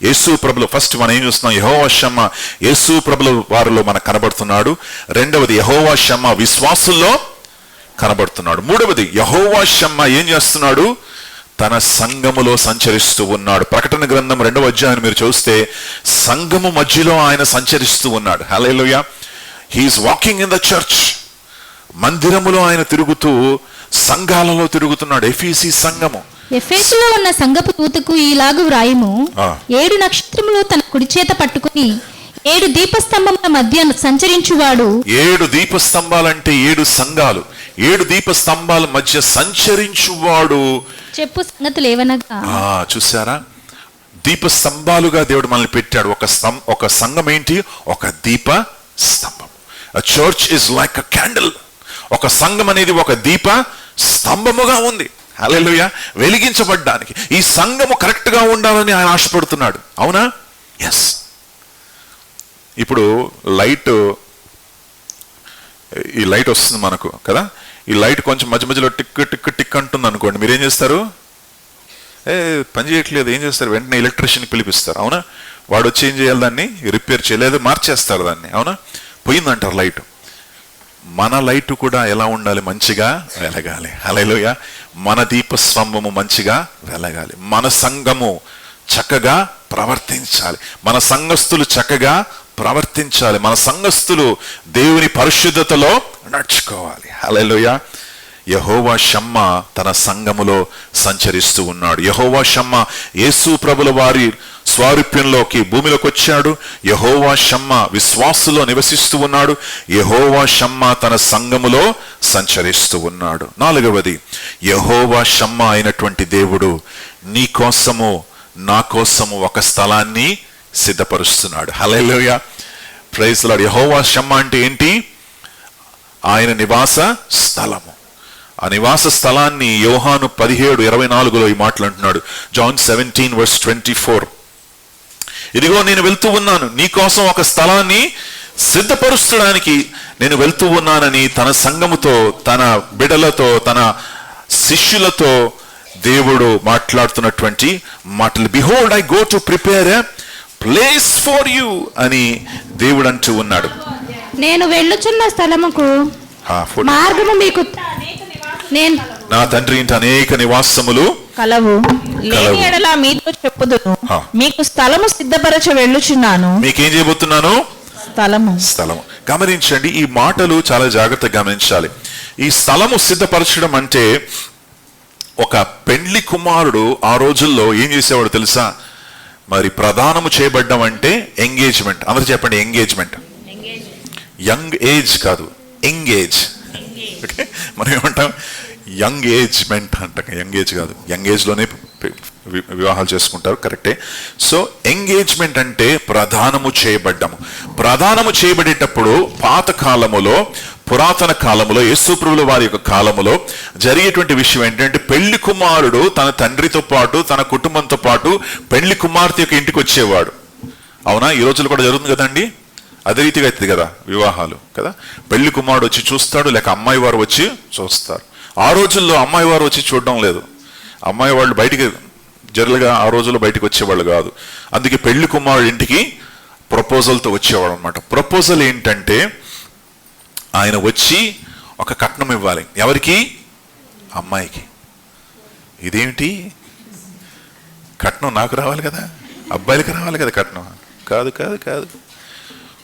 [SPEAKER 1] యేసు ప్రభులు. ఫస్ట్ మనం ఏం చూస్తున్నాం? యెహోవా షమ్మా, యేసు ప్రభుల వారిలో మనకు కనబడుతున్నాడు. రెండవది యెహోవా షమ్మా విశ్వాసుల్లో కనబడుతున్నాడు. మూడవది యెహోవా షమ్మా ఏం చేస్తున్నాడు? తన సంఘములో సంచరిస్తూ ఉన్నాడు. ప్రకటన గ్రంథం 2వ అధ్యాయం మీరు చూస్తే సంఘము మధ్యలో ఆయన సంచరిస్తూ ఉన్నాడు. Hallelujah. He is walking in the church. మందిరములో ఆయన తిరుగుతూ సంఘాలలో తిరుగుతున్నాడు. ఎఫీసీ సంఘము.
[SPEAKER 2] ఎఫెసులో ఉన్న సంఘపు దూతకు ఈలాగు వ్రాయుము, 7 నక్షత్రములు తన కుడి చేత పట్టుకుని 7 దీపస్తంభముల మధ్య సంచరించువాడు. 7
[SPEAKER 1] దీపస్తంభాలంటే 7 సంఘాలు. 7 దీపస్తంభాల మధ్య సంచరించువాడు
[SPEAKER 2] చెప్పు సంగతులు ఏవనగా.
[SPEAKER 1] చూసారా? దీపస్తంభాలుగా దేవుడు మనల్ని పెట్టాడు. ఒక సంఘం ఏంటి? ఒక దీప స్తంభం. A church is like a candle. ఒక సంఘం అనేది ఒక దీప స్తంభముగా ఉంది. హల్లెలూయా. వెలిగించబడ్డానికి ఈ సంఘము కరెక్ట్ గా ఉండాలని ఆయన ఆశపడుతున్నాడు. అవునా? ఎస్. ఇప్పుడు ఈ లైట్ వస్తుంది మనకు కదా. ఈ లైట్ కొంచెం మధ్య మధ్యలో టిక్ టిక్ టిక్ అంటుంది అనుకోండి, మీరేం చేస్తారు? పని చేయట్లేదు, ఏం చేస్తారు? వెంటనే ఎలక్ట్రీషియన్కి పిలిపిస్తారు. అవునా? వాడు వచ్చి ఏం చేయాలి? దాన్ని రిపేర్ చేయలేదు, మార్చేస్తారు దాన్ని. అవునా? పోయిందంటారు లైట్. మన లైట్ కూడా ఎలా ఉండాలి? మంచిగా వెలగాలి. హల్లెలూయా. మన దీపస్తంభము మంచిగా వెలగాలి, మన సంఘము చక్కగా ప్రవర్తించాలి, మన సంఘస్థులు చక్కగా ప్రవర్తించాలి, మన సంఘస్థులు దేవుని పరిశుద్ధతలో నడుచుకోవాలి. హల్లెలూయా. యెహోవా షమ్మా తన సంఘములో సంచరిస్తూ ఉన్నాడు. యెహోవా షమ్మా యేసు ప్రభుల వారి స్వారూప్యంలోకి భూమిలోకి వచ్చాడు. యెహోవా షమ్మా విశ్వాసులో నివసిస్తూ ఉన్నాడు. యెహోవా షమ్మా తన సంఘములో సంచరిస్తూ ఉన్నాడు. 4వది, యెహోవా షమ్మా అయినటువంటి దేవుడు నీ కోసము నా కోసము ఒక స్థలాన్ని సిద్ధపరుస్తున్నాడు. హల్లెలూయా. Praise the Lord. యెహోవా షమ్మా అంటే ఏంటి? ఆయన నివాస స్థలము. ఆ నివాస స్థలాన్ని యోహాను 17:24 ఈ మాటలు అంటున్నాడు. జాన్ 17:24, ఇదిగో నేను వెళ్తూ ఉన్నాను, నీ కోసం ఒక స్థలాన్ని సిద్ధపరుచడానికి నేను వెళ్తూ ఉన్నానని తన సంఘముతో, తన బిడలతో, తన శిష్యులతో దేవుడు మాట్లాడుతున్నటువంటి మాటలు. Behold I go to prepare a place for you అని దేవుడు అంటూ ఉన్నాడు.
[SPEAKER 2] నేను వెళ్ళుచున్న స్థలముకు మార్గము మీకు నేను
[SPEAKER 1] నా తండ్రి ఇంటి అనేక నివాసములు
[SPEAKER 3] కలవు, లేని ఎడల మీతో చెప్పుదును, మీకు స్థలము సిద్ధపరచ వెళ్ళుచున్నాను.
[SPEAKER 1] మీకేం చేయబోతున్నాను? స్థలము. గమనించండి, ఈ మాటలు చాలా జాగ్రత్తగా గమనించాలి. ఈ స్థలము సిద్ధపరచడం అంటే, ఒక పెండ్లి కుమారుడు ఆ రోజుల్లో ఏం చేసేవాడు తెలుసా? మరి ప్రదానము చేయబడ్డం అంటే ఎంగేజ్మెంట్. అందరూ చెప్పండి, ఎంగేజ్మెంట్. యంగ్ ఏజ్ కాదు, ఎంగేజ్. ఓకే, మనం ఏమంటాం? యంగ్ ఏజ్మెంట్ అంటాం, యంగ్ ఏజ్ కాదు. యంగ్ ఏజ్లోనే వివాహాలు చేసుకుంటారు, కరెక్టే. సో ఎంగేజ్మెంట్ అంటే ప్రదానము చేయబడ్డము. ప్రదానము చేయబడేటప్పుడు పాత కాలములో, పురాతన కాలములో, యేసుప్రభుల వారి యొక్క కాలములో జరిగేటువంటి విషయం ఏంటంటే, పెళ్లి కుమారుడు తన తండ్రితో పాటు, తన కుటుంబంతో పాటు పెళ్లి కుమార్తె యొక్క ఇంటికి వచ్చేవాడు. అవునా? ఈ రోజులు కూడా జరుగుతుంది కదండి. అదే రీతిగా అవుతుంది కదా వివాహాలు, కదా. పెళ్లి కుమారుడు వచ్చి చూస్తాడు, లేక అమ్మాయి వారు వచ్చి చూస్తారు. ఆ రోజుల్లో అమ్మాయి వారు వచ్చి చూడడం లేదు. అమ్మాయి వాళ్ళు బయటికి జనరల్గా ఆ రోజుల్లో బయటికి వచ్చేవాళ్ళు కాదు. అందుకే పెళ్లి కుమారుడు ఇంటికి ప్రపోజల్తో వచ్చేవాడు అనమాట. ప్రపోజల్ ఏంటంటే, ఆయన వచ్చి ఒక కట్నం ఇవ్వాలి. ఎవరికి? అమ్మాయికి. ఇదేమిటి? కట్నం నాకు రావాలి కదా, అబ్బాయిలకి రావాలి కదా కట్నం. కాదు కాదు కాదు,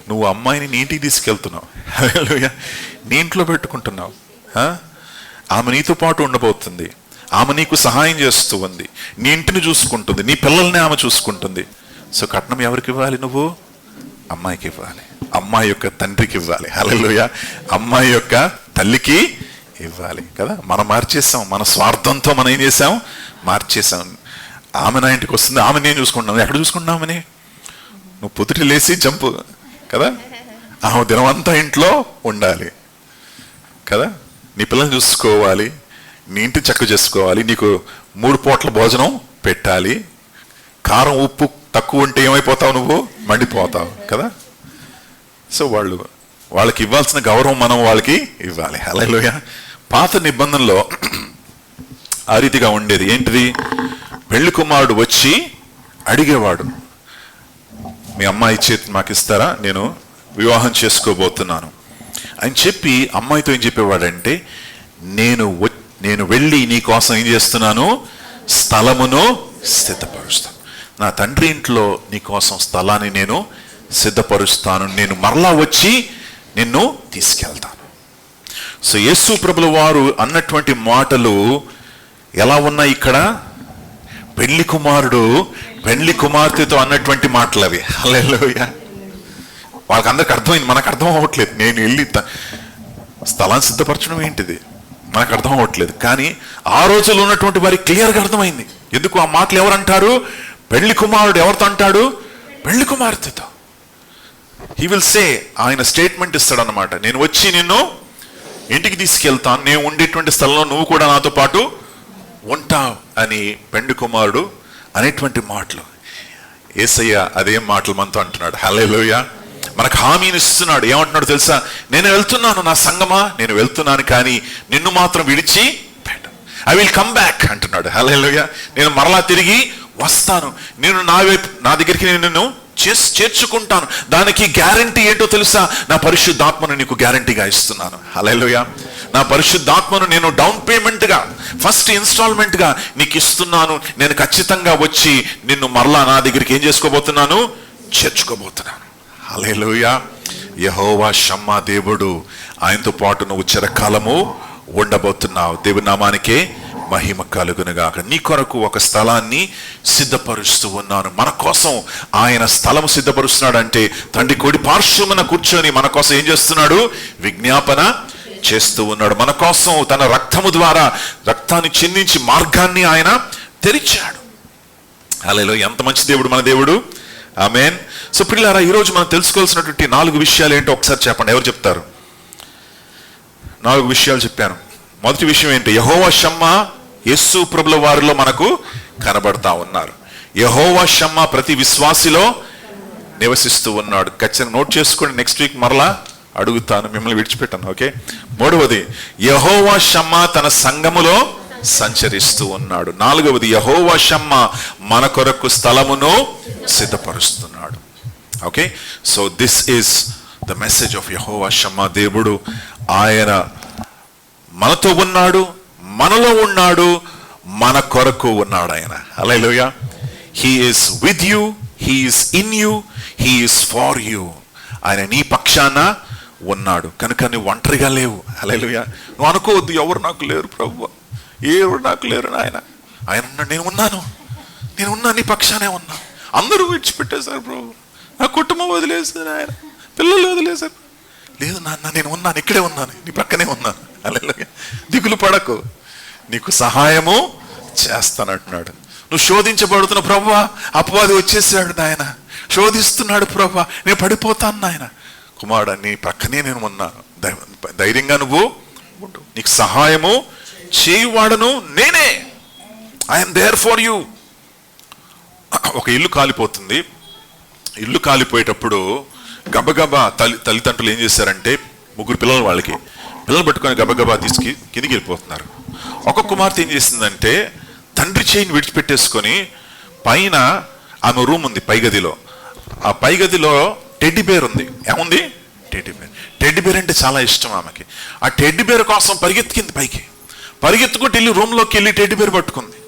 [SPEAKER 1] నువ్వు అమ్మాయిని నీ ఇంటికి తీసుకెళ్తున్నావు, నీ ఇంట్లో పెట్టుకుంటున్నావు. ఆమె నీతో పాటు ఉండబోతుంది, ఆమె నీకు సహాయం చేస్తూ ఉంది, నీ ఇంటిని చూసుకుంటుంది, నీ పిల్లల్ని ఆమె చూసుకుంటుంది. సో కట్నం ఎవరికి ఇవ్వాలి? నువ్వు అమ్మాయికి ఇవ్వాలి, అమ్మాయి యొక్క తండ్రికి ఇవ్వాలి. హల్లెలూయా. అమ్మాయి యొక్క తల్లికి ఇవ్వాలి కదా. మనం మార్చేసాం, మన స్వార్థంతో మనం ఏం చేసాం? మార్చేసాం. ఆమె నా ఇంటికి వస్తుంది, ఆమె నేను చూసుకుంటున్నాను. ఎక్కడ చూసుకుంటున్నావు ఆమెని? నువ్వు పొద్దుట లేచి జంపు కదా, ఆమె దినమంతా ఇంట్లో ఉండాలి కదా. నీ పిల్లల్ని చూసుకోవాలి, నీ ఇంటి చక్క చేసుకోవాలి, నీకు 3 పూట్ల భోజనం పెట్టాలి. కారం ఉప్పు తక్కువ ఉంటే ఏమైపోతావు? నువ్వు మండిపోతావు కదా. సో వాళ్ళకి ఇవ్వాల్సిన గౌరవం మనం వాళ్ళకి ఇవ్వాలి. హల్లెలూయా. పాత నిబంధనలో ఆ రీతిగా ఉండేది. ఏంటిది? పెళ్లి కుమారుడు వచ్చి అడిగేవాడు, మీ అమ్మాయి చేతి మాకు ఇస్తారా, నేను వివాహం చేసుకోబోతున్నాను అని చెప్పి అమ్మాయితో ఏం చెప్పేవాడంటే, నేను వెళ్ళి నీ కోసం ఏం చేస్తున్నాను? స్థలమును సిద్ధపరుస్తాను. నా తండ్రి ఇంట్లో నీ కోసం స్థలాన్ని నేను సిద్ధపరుస్తాను, నేను మరలా వచ్చి నిన్ను తీసుకెళ్తాను. సో యేసు ప్రభుల వారు అన్నటువంటి మాటలు ఎలా ఉన్నాయి ఇక్కడ? పెళ్లి కుమారుడు పెళ్లి కుమార్తెతో అన్నటువంటి మాటలు అవి. హల్లెలూయా. వాళ్ళకి అందరికి అర్థమైంది, మనకు అర్థం అవ్వట్లేదు. నేను వెళ్ళి స్థలాన్ని సిద్ధపరచడం ఏంటిది మనకు అర్థం అవ్వట్లేదు. కానీ ఆ రోజుల్లో ఉన్నటువంటి వారికి క్లియర్గా అర్థమైంది. ఎందుకు ఆ మాటలు ఎవరు అంటారు? పెళ్లి కుమారుడు ఎవరితో అంటాడు? పెళ్లి కుమార్తెతో. హీ విల్ సే, ఆయన స్టేట్మెంట్ ఇస్తాడు అన్నమాట, నేను వచ్చి నిన్ను ఇంటికి తీసుకెళ్తాను, నేను ఉండేటువంటి స్థలంలో నువ్వు కూడా నాతో పాటు ఉంటావు అని పెళ్లి కుమారుడు అనేటువంటి మాటలు. యేసయ్య అదే మాటలు మనతో అంటున్నాడు. హల్లెలూయా. మనకు హామీని ఇస్తున్నాడు. ఏమంటున్నాడు తెలుసా? నేను వెళ్తున్నాను నా సంగమా, నేను వెళ్తున్నాను, కానీ నిన్ను మాత్రం విడిచి పెట్టను. ఐ విల్ కమ్ బ్యాక్ అంటున్నాడు. హల్లెలూయా. నేను మరలా తిరిగి వస్తాను, నేను నా దగ్గరికి నేను చేర్చుకుంటాను. దానికి గ్యారంటీ ఏంటో తెలుసా? నా పరిశుద్ధాత్మను నీకు గ్యారంటీగా ఇస్తున్నాను. హల్లెలూయా. నా పరిశుద్ధాత్మను నేను డౌన్ పేమెంట్గా, ఫస్ట్ ఇన్స్టాల్మెంట్గా నీకు ఇస్తున్నాను. నేను ఖచ్చితంగా వచ్చి నిన్ను మరలా నా దగ్గరికి ఏం చేసుకోబోతున్నాను? చేర్చుకోబోతున్నాను. హల్లెలూయా. యెహోవా షమ్మా దేవుడు, ఆయనతో పాటు నువ్వు చిరకాలము ఉండబోతున్నావు. దేవుని నామానికే మహిమ కలుగునుగాక. నీ కొరకు ఒక స్థలాన్ని సిద్ధపరుస్తూ ఉన్నాను. మన కోసం ఆయన స్థలం సిద్ధపరుస్తున్నాడు. అంటే తండ్రి కుడి పార్శ్వమున కూర్చొని మన కోసం ఏం చేస్తున్నాడు? విజ్ఞాపన చేస్తూ ఉన్నాడు. మన కోసం తన రక్తము ద్వారా రక్తాన్ని చిందించి మార్గాన్ని ఆయన తెరిచాడు. హల్లెలూయా. ఎంత మంచి దేవుడు మన దేవుడు. ఆమేన్. సో పిల్లారా, ఈరోజు మనం తెలుసుకోవాల్సినటువంటి 4 విషయాలు ఏంటో ఒకసారి చెప్పండి. ఎవరు చెప్తారు? 4 విషయాలు చెప్పాను. మొదటి విషయం ఏంటి? యెహోవా షమ్మా యేసు ప్రభుల వారిలో మనకు కనబడతా ఉన్నారు. యెహోవా షమ్మా ప్రతి విశ్వాసిలో నివసిస్తూ ఉన్నాడు. ఖచ్చితంగా నోట్ చేసుకోండి. నెక్స్ట్ వీక్ మరలా అడుగుతాను, మిమ్మల్ని విడిచిపెట్టాను. ఓకే. 3వది, యెహోవా షమ్మా తన సంఘములో సంచరిస్తూ ఉన్నాడు. 4వది, యెహోవా షమ్మా మన కొరకు స్థలమును సిద్ధపరుస్తున్నాడు. Okay. So this is the message of యెహోవా షమ్మా. దేవుడు ఆయన మనతో ఉన్నాడు, మనలో ఉన్నాడు, మన కొరకు ఉన్నాడు ఆయన. Hallelujah. He is with you, he is in you, he is for you. ఆయన నీ పక్షాన ఉన్నాడు కనుక నువ్వు ఒంటరిగా లేవు. హల్లెలూయా. నువ్వు అనుకోవద్దు, ఎవరు నాకు లేరు ప్రభువా, ఎవరు నాకు లేరు. ఆయన నేను ఉన్నాను, నేను ఉన్నా, నీ పక్షానే ఉన్నా. అందరూ విడిచిపెట్టేశారు ప్రభు, నా కుటుంబం వదిలేశారు, ఆయన పిల్లలు వదిలేశారు. లేదు నాన్న, నేను ఉన్నాను, ఇక్కడే ఉన్నాను, నీ పక్కనే ఉన్నాను. హల్లెలూయా. దిగులు పడకు, నీకు సహాయము చేస్తానంటున్నాడు. నువ్వు శోధించబడుతున్న ప్రభువా, అపవాది వచ్చేసాడు నాయన, శోధిస్తున్నాడు ప్రభువా, నేను పడిపోతాను నాయన. కుమారుడు, నీ పక్కనే నేను ఉన్నాను, ధైర్యంగా నువ్వు ఉండు, నీకు సహాయము చేయువాడను నేనే. I'm there for you. ఒక ఇల్లు కాలిపోతుంది. ఇల్లు కాలిపోయేటప్పుడు గబగబా తల్లిదండ్రులు ఏం చేశారంటే, 3 పిల్లలు, వాళ్ళకి పిల్లలు పట్టుకొని గబగబా తీసుకు కిందికి వెళ్ళిపోతున్నారు. ఒక కుమార్తె ఏం చేసిందంటే, తండ్రి చేయిని విడిచిపెట్టేసుకొని పైన ఆమె రూమ్ ఉంది పైగదిలో. ఆ పైగదిలో టెడ్డీ బేర్ ఉంది. ఏముంది? Teddy bear. టెడ్డీ బేర్ అంటే చాలా ఇష్టం ఆమెకి. ఆ టెడ్డీ బేర్ కోసం పరిగెత్తుకుంది పైకి. పరిగెత్తుకుంటూ వెళ్ళి రూమ్లోకి వెళ్ళి టెడ్డీ బేర్ పట్టుకుంది.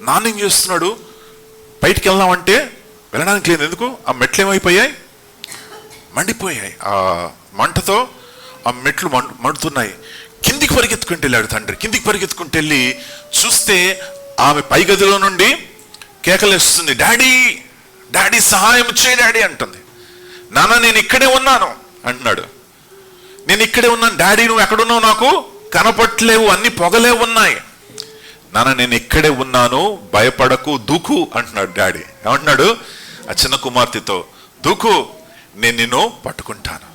[SPEAKER 1] నాన్న ఏం చేస్తున్నాడు? బయటికి వెళ్దామంటే వెళ్ళడానికి లేదు. ఎందుకు? ఆ మెట్లు ఏమైపోయాయి? మండిపోయాయి. ఆ మంటతో ఆ మెట్లు మండుతున్నాయి. కిందికి పరిగెత్తుకుంటూ వెళ్ళాడు తండ్రి. కిందికి పరిగెత్తుకుంటూ వెళ్ళి చూస్తే ఆమె పై గదిలో నుండి కేకలేస్తుంది, డాడీ, డాడీ సహాయం చేయి డాడీ అంటుంది. నాన్న నేను ఇక్కడే ఉన్నాను అంటున్నాడు. నేను ఇక్కడే ఉన్నాను డాడీ, నువ్వు ఎక్కడున్నావు? నాకు కనపట్లేవు, అన్ని పొగలే ఉన్నాయి. నాన్న నేను ఇక్కడే ఉన్నాను, భయపడకు, దూకు అంటున్నాడు డాడీ. ఏమంటున్నాడు? ఆ చిన్న కుమార్తెతో, దూకు, నేను నిన్ను పట్టుకుంటాను.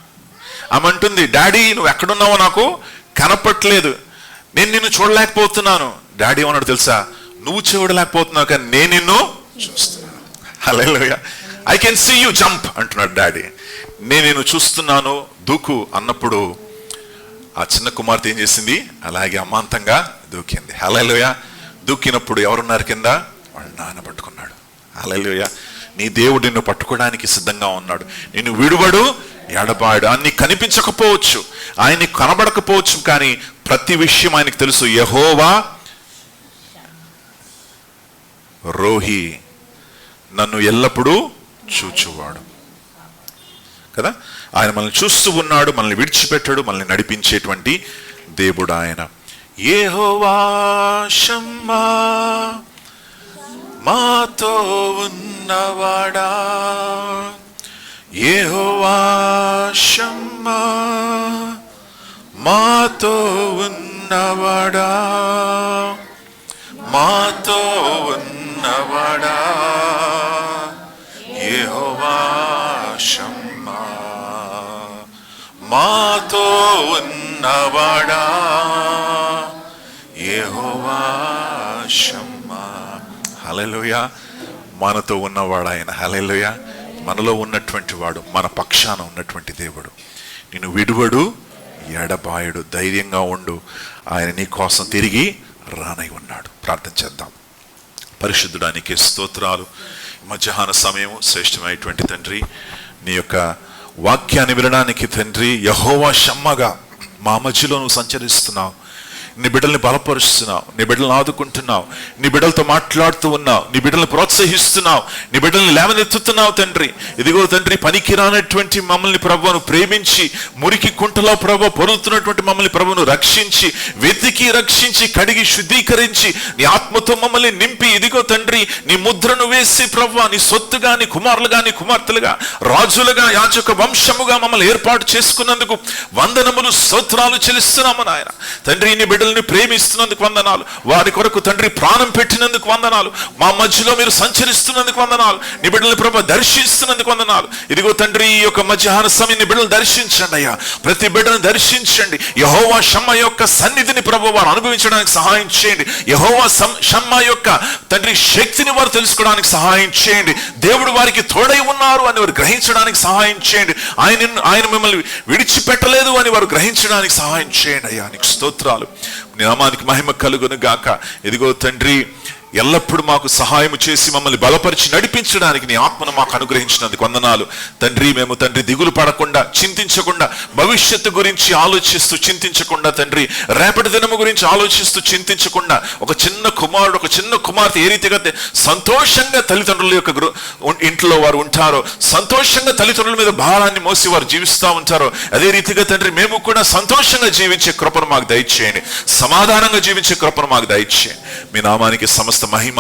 [SPEAKER 1] ఆమె అంటుంది, డాడీ నువ్వు ఎక్కడున్నావో నాకు కనపట్లేదు, నేను నిన్ను చూడలేకపోతున్నాను. డాడీ ఏమన్నాడు తెలుసా? నువ్వు చూడలేకపోతున్నావు కానీ నేను నిన్ను చూస్తున్నాను. Hallelujah. I can see you jump అంటున్నాడు డాడీ. నేను నిన్ను చూస్తున్నాను, దూకు అన్నప్పుడు ఆ చిన్న కుమార్తె ఏం చేసింది? అలాగే అమాంతంగా దూకింది. హల్లెలూయా. దూకినప్పుడు ఎవరున్నారు కింద? వాళ్ళ నాన్న పట్టుకున్నాడు. హల్లెలూయా. నీ దేవుడు నిన్ను పట్టుకోవడానికి సిద్ధంగా ఉన్నాడు. నిన్ను విడువడు, ఎడబాడు. ఆయన్ని కనిపించకపోవచ్చు, ఆయన్ని కనబడకపోవచ్చు, కానీ ప్రతి విషయం ఆయనకు తెలుసు. యెహోవా రోహి, నన్ను ఎల్లప్పుడూ చూచువాడు కదా. ఆయన మనల్ని చూస్తూ ఉన్నాడు, మనల్ని విడిచిపెట్టాడు, మనల్ని నడిపించేటువంటి దేవుడు ఆయన. యెహోవా షమ్మా మాతో ఉన్నవాడా, యెహోవా షమ్మా మాతో ఉన్నవాడా, మాతో ఉన్నవాడా, యెహోవా షమ్మా మాతో ఉన్నవాడా, యెహోవా షమ్మా. హల్లెలూయా. మనతో ఉన్నవాడు ఆయన. హల్లెలూయా. మనలో ఉన్నటువంటి వాడు, మన పక్షాన ఉన్నటువంటి దేవుడు. నిన్ను విడువడు, ఎడబాయడు. ధైర్యంగా ఉండు, ఆయన నీ కోసం తిరిగి రానై ఉన్నాడు. ప్రార్థన చేద్దాం. పరిశుద్ధుడానికి స్తోత్రాలు. మధ్యాహ్న సమయం శ్రేష్టమైనటువంటి తండ్రి, నీ యొక్క వాక్యాన్ని వినడానికి తండ్రి యెహోవా షమ్మగా మా మధ్యలో నువ్వు సంచరిస్తున్నావు, నీ బిడ్డల్ని బలపరుస్తున్నావు, నీ బిడ్డలను ఆదుకుంటున్నావు, నీ బిడ్డలతో మాట్లాడుతూ ఉన్నావు, నీ బిడ్డల్ని ప్రోత్సహిస్తున్నావు, నీ బిడ్డల్ని లేవనెత్తుతున్నావు తండ్రి. ఇదిగో తండ్రి, పనికిరానటువంటి మమ్మల్ని ప్రభువును ప్రేమించి, మురికి కుంటలో ప్రభు పొరులుతున్నటువంటి మమ్మల్ని ప్రభువును రక్షించి, వెతికి రక్షించి, కడిగి శుద్ధీకరించి, నీ ఆత్మతో మమ్మల్ని నింపి, ఇదిగో తండ్రి, నీ ముద్రను వేసి ప్రభువా, నీ సొత్తుగా, నీ కుమారులుగా, నీ కుమార్తెలుగా, రాజులుగా, యాజక వంశముగా మమ్మల్ని ఏర్పాటు చేసుకున్నందుకు వందనములు, స్తోత్రాలు చెల్లిస్తున్నాము నాయన. తండ్రి, నీ బిడ్డల్ని ప్రేమిస్తున్నందుకు వందనాలు, వారి కొరకు తండ్రి ప్రాణం పెట్టినందుకు వందనాలు, మా మధ్యలో మీరు సంచరిస్తున్నందుకు వందనాలు, నీ బిడ్డల్ని ప్రభు దర్శిస్తున్నందుకు వందనాలు. ఇదిగో తండ్రి, ఈ యొక్క మధ్యాహ్న సమయం నీ బిడ్డలు దర్శించండి అయ్యా, ప్రతి బిడ్డను దర్శించండి. యెహోవా షమ్మా యొక్క సన్నిధిని ప్రభు వారు అనుభవించడానికి సహాయం చేయండి. యెహోవా షమ్మా యొక్క తండ్రి శక్తిని వారు తెలుసుకోవడానికి సహాయం చేయండి. దేవుడు వారికి తోడై ఉన్నారు అని వారు గ్రహించడానికి సహాయం చేయండి. ఆయన మిమ్మల్ని విడిచిపెట్టలేదు అని వారు గ్రహించడానికి సహాయం చేయండి అయ్యా. నీకు స్తోత్రాలు, నీ నామానికి మహిమ కలుగును గాక. ఇదిగో తండ్రి, ఎల్లప్పుడూ మాకు సహాయం చేసి మమ్మల్ని బలపరిచి నడిపించడానికి నీ ఆత్మను మాకు అనుగ్రహించినందుకు వందనాలు తండ్రి. మేము తండ్రి దిగులు పడకుండా, చింతించకుండా, భవిష్యత్తు గురించి ఆలోచిస్తూ చింతించకుండా, తండ్రి రేపటి దినము గురించి ఆలోచిస్తూ చింతించకుండా, ఒక చిన్న కుమారుడు, ఒక చిన్న కుమార్తె ఏ రీతిగా సంతోషంగా తల్లిదండ్రుల యొక్క ఇంట్లో వారు ఉంటారో, సంతోషంగా తల్లిదండ్రుల మీద భారాన్ని మోసి వారు జీవిస్తూ ఉంటారో, అదే రీతిగా తండ్రి మేము కూడా సంతోషంగా జీవించే కృపను మాకు దయచేయండి, సమాధానంగా జీవించే కృపను మాకు దయచేయండి. మీ నామానికి సమస్త మహిమ,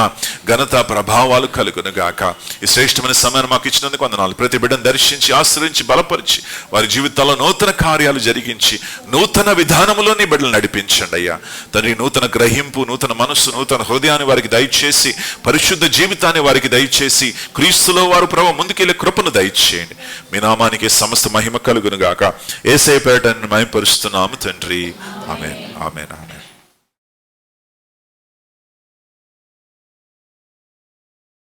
[SPEAKER 1] ఘనత, ప్రభావాలు కలుగును గాక. ఈ శ్రేష్టమైన సమయాన్ని మాకు ఇచ్చినందుకు వందనాలు. ప్రతి బిడ్డను దర్శించి, ఆశ్రయించి, బలపరిచి, వారి జీవితాల్లో నూతన కార్యాలు జరిగించి, నూతన విధానములో నీ బిడ్డలు నడిపించండి అయ్యా. తండ్రి, నూతన గ్రహింపు, నూతన మనస్సు, నూతన హృదయాన్ని వారికి దయచేసి, పరిశుద్ధ జీవితాన్ని వారికి దయచేసి, క్రీస్తులో వారు ప్రభు ముందుకెళ్ళే కృపను దయచేయండి. మీ నామానికి సమస్త మహిమ కలుగును గాక. యేసయ్య పేరట మహిమపరుస్తున్నాము తండ్రి. ఆమేన్, ఆమేన్, ఆమేన్.